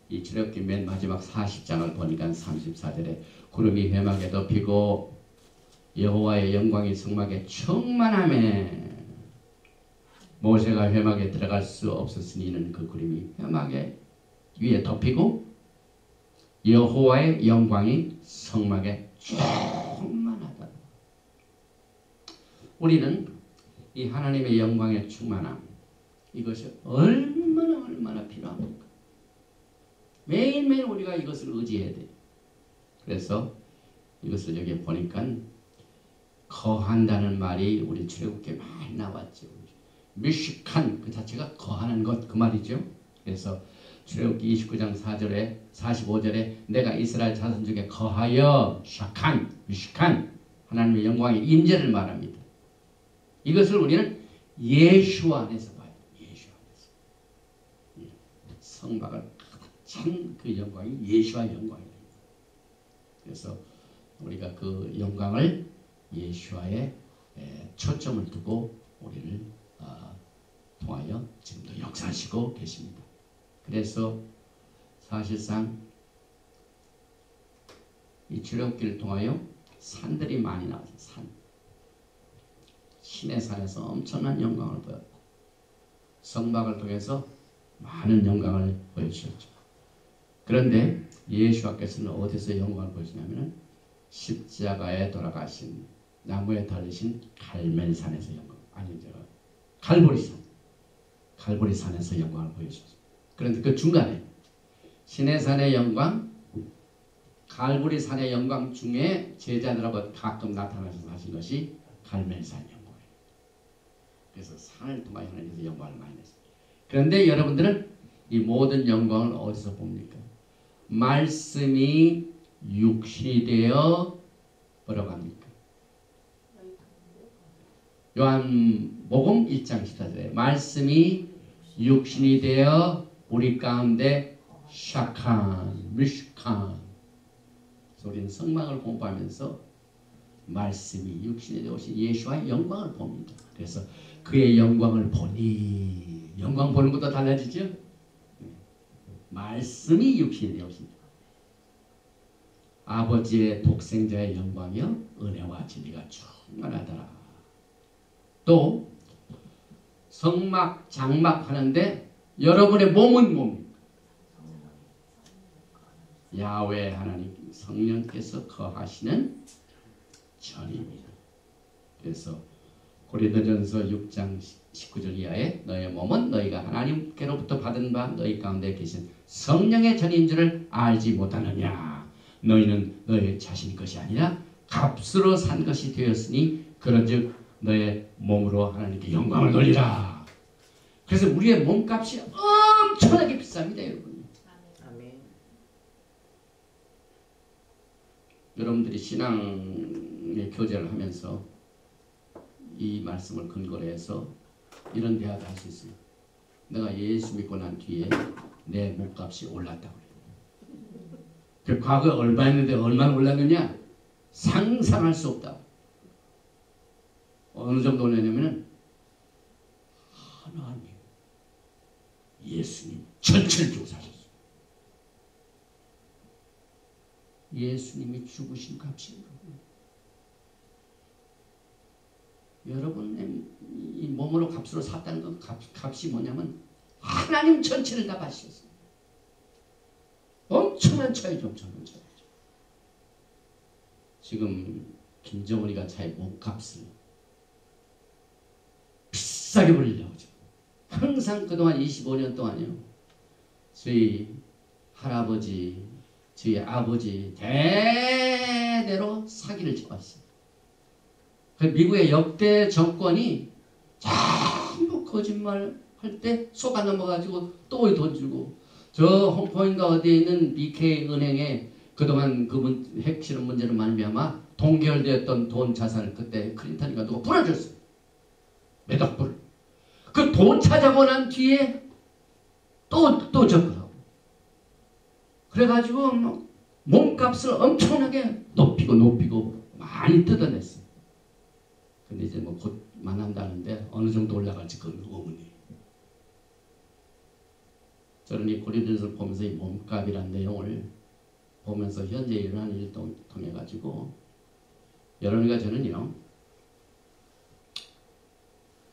이 출애굽기 맨 마지막 40장을 보니까 34절에 구름이 회막에 덮이고 여호와의 영광이 성막에 충만하매 모세가 회막에 들어갈 수 없었으니 이는 그 구름이 회막에 위에 덮이고 여호와의 영광이 성막에 충만하다. 우리는 이 하나님의 영광의 충만함 이것이 얼마나 필요합니까? 매일매일 우리가 이것을 의지해야 돼요. 그래서 이것을 여기 보니까 거한다는 말이 우리 출애굽기에 많이 나왔죠. 미식한 그 자체가 거하는 것 그 말이죠. 그래서 출애굽기 29장 4절에 45절에 내가 이스라엘 자손 중에 거하여 샥한 미식한 하나님의 영광의 임재를 말합니다. 이것을 우리는 예수 안에서 봐요. 예수 안에서 성막을 참 그 영광이 예수와의 영광입니다. 그래서 우리가 그 영광을 예수와의 초점을 두고 우리를 통하여 지금도 역사하시고 계십니다. 그래서 사실상 이 출애굽기를 통하여 산들이 많이 나왔어요. 산. 신의 산에서 엄청난 영광을 보였고 성막을 통해서 많은 영광을 보여주셨죠. 그런데 예수께서는 어디서 영광을 보여주냐면 십자가에 돌아가신 나무에 달리신 갈멜산에서 영광 아니 제가 갈보리산에서 영광을 보여주셨습니다. 그런데 그 중간에 신의 산의 영광 갈보리산의 영광 중에 제자들하고 가끔 나타나셔서 하신 것이 갈멜산 영광이에요. 그래서 산을 통하여 하나님께서 영광을 많이 냈습니다. 그런데 여러분들은 이 모든 영광을 어디서 봅니까? 말씀이 육신이 되어 뭐라고 합니까? 요한복음 1장 14절에 말씀이 육신이 되어 우리 가운데 샤칸, 미시칸 우리는 성막을 공부하면서 말씀이 육신이 되어 오신 예수와의 영광을 봅니다. 그래서 그의 영광을 보니 영광 보는 것도 달라지죠? 말씀이 육신이 되었습니다. 아버지의 독생자의 영광이요 은혜와 진리가 충만하더라. 또 성막 장막 하는데 여러분의 몸은 뭡니까? 야훼 하나님 성령께서 거하시는 전입니다. 그래서 고린도전서 6장 19절 이하에 너의 몸은 너희가 하나님께로부터 받은 바 너희 가운데 계신 성령의 전인 줄을 알지 못하느냐. 너희는 너희 자신 것이 아니라 값으로 산 것이 되었으니 그런즉 너의 몸으로 하나님께 영광을 돌리라. 그래서 우리의 몸값이 엄청나게 비쌉니다. 여러분. 아멘. 여러분들이 신앙의 교제를 하면서 이 말씀을 근거로 해서 이런 대화도 할 수 있어요. 내가 예수 믿고 난 뒤에 내 몸값이 올랐다고 그래요. 과거에 얼마였는데 얼마나 올랐느냐? 상상할 수 없다. 어느 정도 올랐냐면은 하나님 예수님 전체를 주고 사셨어요. 예수님이 죽으신 값인 거고요. 여러분의 이 몸으로 값으로 샀다는 건 값이 뭐냐면 하나님 전체를 다 바치셨어요. 엄청난 차이죠. 엄청난 차이죠. 지금 김정은이가 자기 몸값을 비싸게 벌리려고 하죠. 항상 그동안 25년 동안요. 저희 할아버지, 저희 아버지 대대로 사기를 쳐왔어요. 미국의 역대 정권이 전부 거짓말 할 때 속아 넘어가지고 또 돈 주고 저 홍콩인가 어디에 있는 BK 은행에 그동안 그 핵실험 문제로 말미암아 동결되었던 돈 자산을 그때 클린턴이가 누가 불어줬어요. 몇억 불. 그 돈 찾아고 난 뒤에 또 접근하고. 그래가지고 몸값을 엄청나게 높이고 많이 뜯어냈어요. 근데 이제 뭐 곧 만난다는데 어느 정도 올라갈지 그건 의문이에요. 저는 이 고린도전서를 보면서 이 몸값이라는 내용을 보면서 현재 일어나는 일을 통해 가지고 여러분과 저는요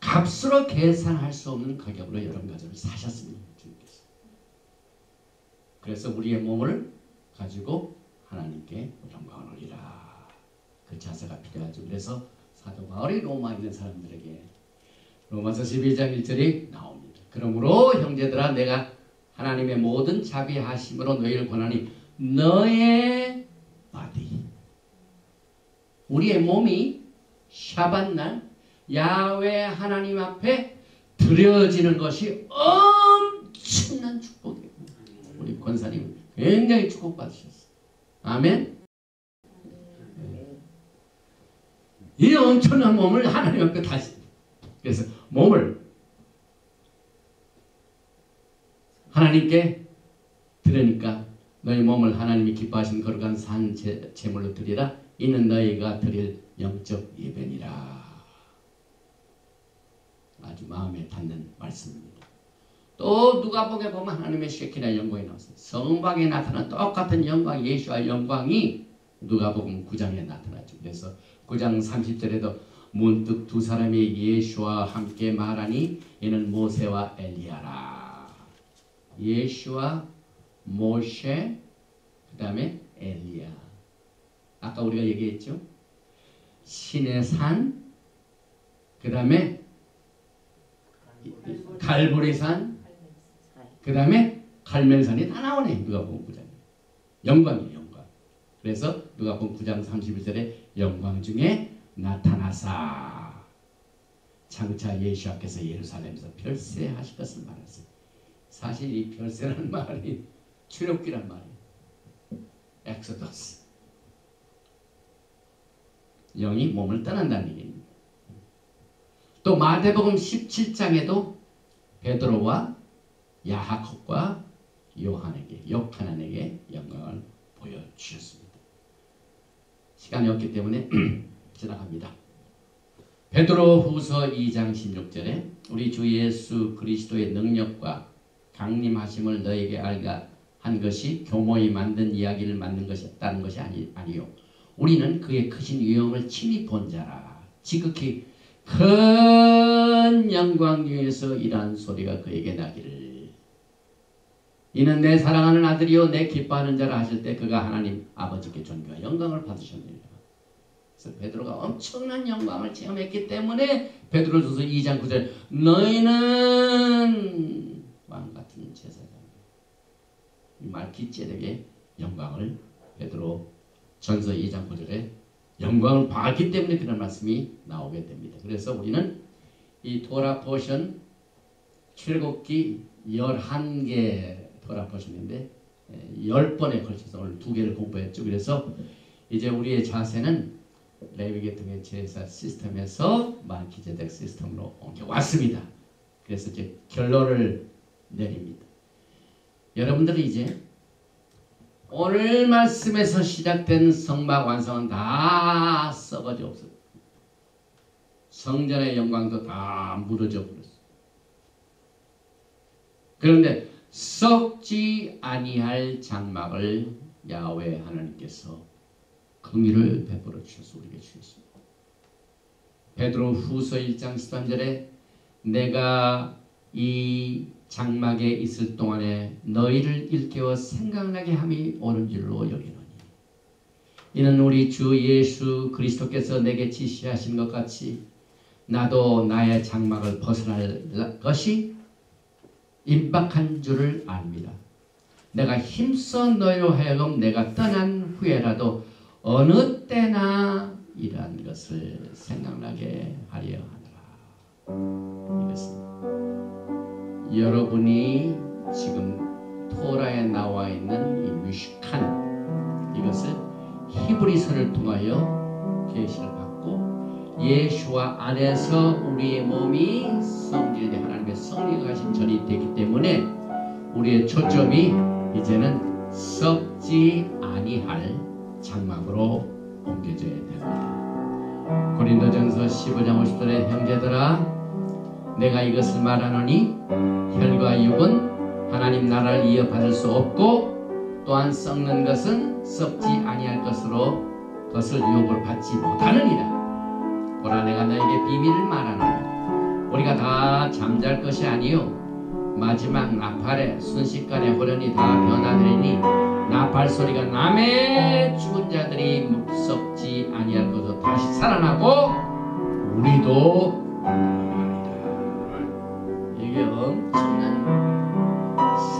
값으로 계산할 수 없는 가격으로 여러분과 저를 사셨습니다. 주님께서. 그래서 우리의 몸을 가지고 하나님께 영광을 올리라. 그 자세가 필요하죠. 그래서 사도 바울이 로마에 있는 사람들에게 로마서 12장 1절이 나옵니다. 그러므로 형제들아 내가 하나님의 모든 자비하심으로 너희를 권하니 너의 바디 우리의 몸이 샤밧날 야훼 하나님 앞에 드려지는 것이 엄청난 축복이에요. 우리 권사님 굉장히 축복받으셨어요. 아멘. 이 엄청난 몸을 하나님 앞에 다시 그래서 몸을 하나님께 드리니까 너희 몸을 하나님이 기뻐하신 거룩한 산 제물로 드리라. 이는 너희가 드릴 영적 예배니라. 아주 마음에 닿는 말씀입니다. 또 누가복음에 보면 하나님의 쉐키나 영광이 나왔어요. 성방에 나타난 똑같은 영광 예수와 영광이 누가복음 9장에 나타나죠. 그래서 9장 30절에도 문득 두 사람이 예수와 함께 말하니 이는 모세와 엘리야라. 예수와 모세 그 다음에 엘리야. 아까 우리가 얘기했죠. 신의 산 그 다음에 갈보리산 그 다음에 갈멜산이 다 나오네. 누가복음 9장에. 영광이에요. 영광. 그래서 누가복음 9장 31절에 영광 중에 나타나사 장차 예수 앞에서 예루살렘에서 별세하실 것을 말했어요. 사실 이 별세라는 말이 출애굽기란 말이에요. 엑소더스. 영이 몸을 떠난다는 얘기입니다. 또 마태복음 17장에도 베드로와 야하kop과 요한에게 영광을 보여주셨습니다. 시간이 없기 때문에 지나갑니다. 베드로 후서 2장 16절에 우리 주 예수 그리스도의 능력과 강림하심을 너에게 알게 한 것이 교모히 만든 이야기를 만든 것이 없다는 것이 아니요. 우리는 그의 크신 위엄을 친히 본 자라. 지극히 큰 영광 중에서 이러한 소리가 그에게 나기를 이는 내 사랑하는 아들이요 내 기뻐하는 자라 하실 때 그가 하나님 아버지께 존귀와 영광을 받으셨느니라. 그래서 베드로가 엄청난 영광을 체험했기 때문에 베드로전서 2장 9절 너희는 왕같은 제사장 말기ጼ덱의 영광을 베드로 전서 2장 9절에 영광을 받았기 때문에 그런 말씀이 나오게 됩니다. 그래서 우리는 이 토라 포션 출애굽기 11개 토라 포션인데 10번에 걸쳐서 오늘 2개를 공부했죠. 그래서 이제 우리의 자세는 레위계통의 제사 시스템에서 말기ጼ덱 시스템으로 옮겨왔습니다. 그래서 이제 결론을 내립니다. 여러분들이 이제 오늘 말씀에서 시작된 성막 완성은 다 썩어져 없어요. 성전의 영광도 다 무너져 버렸어요. 그런데 썩지 아니할 장막을 야훼 하나님께서 긍휼을 베풀어 주셔서 우리에게 주셨습니다. 베드로 후서 1장 13절에 내가 이 장막에 있을 동안에 너희를 일깨워 생각나게 함이 옳은 줄로 여기노니 이는 우리 주 예수 그리스도께서 내게 지시하신 것 같이 나도 나의 장막을 벗어날 것이 임박한 줄을 압니다. 내가 힘써 너희로 하여금 내가 떠난 후에라도 어느 때나 이러한 것을 생각나게 하려 하노라. 이것은 여러분이 지금 토라에 나와 있는 이 미슈칸, 이것을 히브리서를 통하여 계시를 받고 예수와 안에서 우리의 몸이 성질이 하나님의 성리가 가신 전이 되기 때문에 우리의 초점이 이제는 썩지 아니할 장막으로 옮겨져야 됩니다. 고린도전서 15장 50절에 형제들아 내가 이것을 말하노니 혈과 육은 하나님 나라를 이어받을 수 없고 또한 썩는 것은 썩지 아니할 것으로 그것을 유혹을 받지 못하느니라. 보라 내가 너에게 비밀을 말하노니 우리가 다 잠잘 것이 아니요 마지막 나팔에 순식간에 호련히 다 변화되리니 나팔 소리가 나매 죽은 자들이 썩지 아니할 것으로 다시 살아나고 우리도 이게 엄청난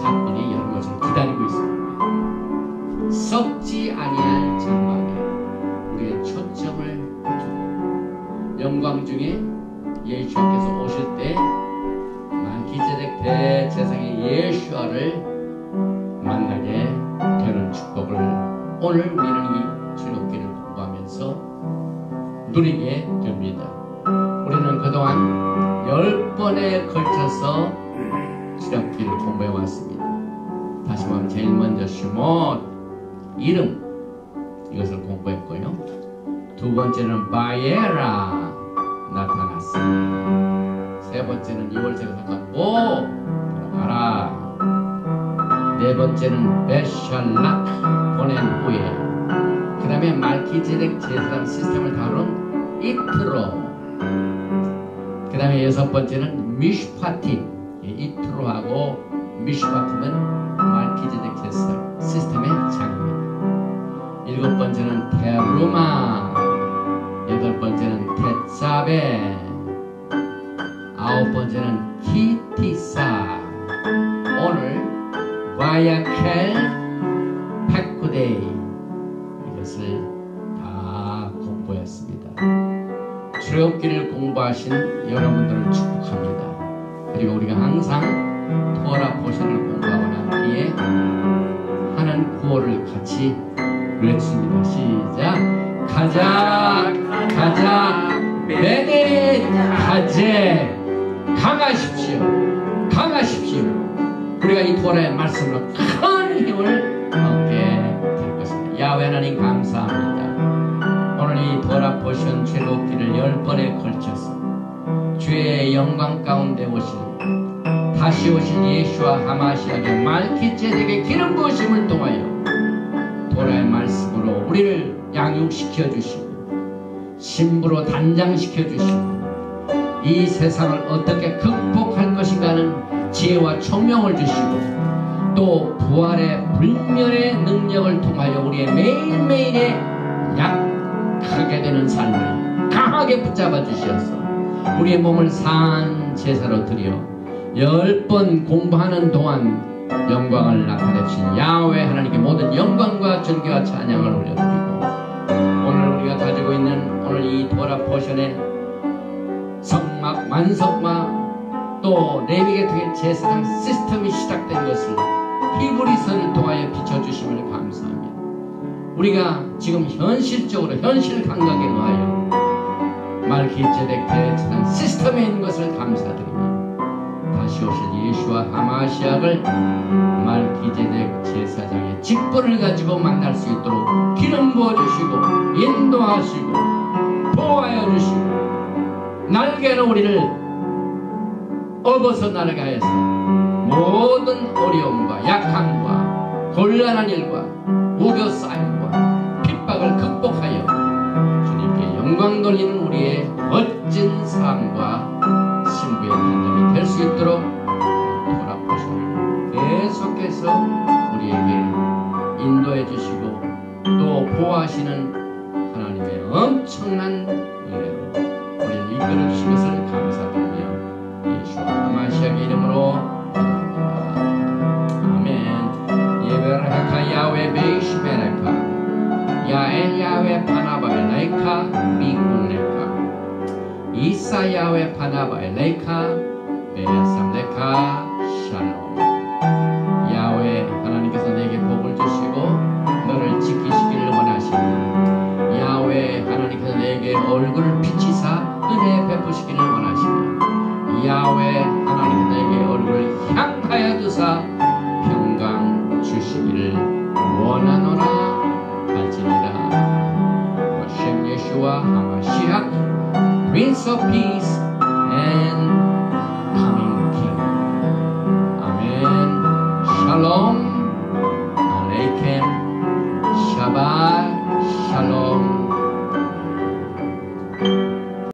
사건이 여러 것을 기다리고 있습니다. 썩지 아니할 장막에 우리의 초점을 두고 영광 중에 예수께서 오실 때 말기제덱 대제사장의 예수와를 만나게 되는 축복을 오늘 우리는 이 출애굽기를 공부하면서 누리게 됩니다. 우리는 그동안 10번에 걸쳐서 출애굽기를 공부해 왔습니다. 다시 말하면 제일 먼저 슈못 이름 이것을 공부했고요. 두 번째는 바예라 나타났습니다. 세 번째는 2월 제사장 오 들어가라. 네 번째는 베샬락 보낸 후에 그 다음에 말기제덱 제사장 시스템을 다룬 이트로 그 다음에 여섯 번째는 미슈파팀 이트로하고 미슈파팀은 말기제덱 제사장 시스템의 장입니다. 일곱 번째는 테루마 여덟 번째는 테사베 아홉 번째는 키티사 오늘 바야켈 페쿠데이 이것을 다 공부했습니다. 출애굽기를 공부하신 여러분들을 축복합니다. 그리고 우리가 항상 토라 포션을 공부하고 난 뒤에 하는 구호를 같이 외칩니다. 시작! 가자! 가자! 메데 가제! 강하십시오! 강하십시오! 우리가 이 토라의 말씀으로 큰 힘을 얻게 될 것입니다. 야훼 하나님 감사합니다. 오늘 이 토라 포션 출애굽기를 10번에 걸쳐서 주의 영광 가운데 오실 다시 오실 예수와 하마시아의 말기제덱의 기름 부으심을 통하여 토라의 말씀으로 우리를 양육시켜 주시고 신부로 단장시켜 주시고 이 세상을 어떻게 극복할 것인가는 지혜와 총명을 주시고 또 부활의 불멸의 능력을 통하여 우리의 매일매일의 약하게 되는 삶을 강하게 붙잡아 주시어서 우리의 몸을 산 제사로 드려 10번 공부하는 동안 영광을 나타내 주신 야훼 하나님께 모든 영광과 존귀와 찬양을 올려드리고 오늘 우리가 가지고 있는 오늘 이 토라 포션의 성막 완성과 또 레위계통의 제사장 시스템이 시작된 것을 히브리서를 통하여 비춰주심을 감사합니다. 우리가 지금 현실적으로 현실 감각에 의하여 말기제덱 제사장 시스템에 있는 것을 감사드립니다. 다시 오실 예수와 하마시아를 말기제덱 제사장의 직분을 가지고 만날 수 있도록 기름 부어주시고 인도하시고 보호하여 주시고 날개는 우리를 업어서 날아가해서 모든 어려움과 약함과 곤란한 일과 우겨싸임과 핍박을 극복하여 주님께 영광 돌리는 우리의 멋진 삶과 신부의 단장이 될 수 있도록 돌아보시고 계속해서 우리에게 인도해 주시고 또 보호하시는 하나님의 엄청난 은혜로 우리를 이끌어 주신 것을 감사드리며 예수와 하마시아의 이름으로 기도합니다. 아멘. 예베라카 야훼 베이시베라카 야엘 야훼 파나바엘레이카 비군레카 이사 야훼 파나바엘레이카 베야삼레카 샬롬 야훼 of peace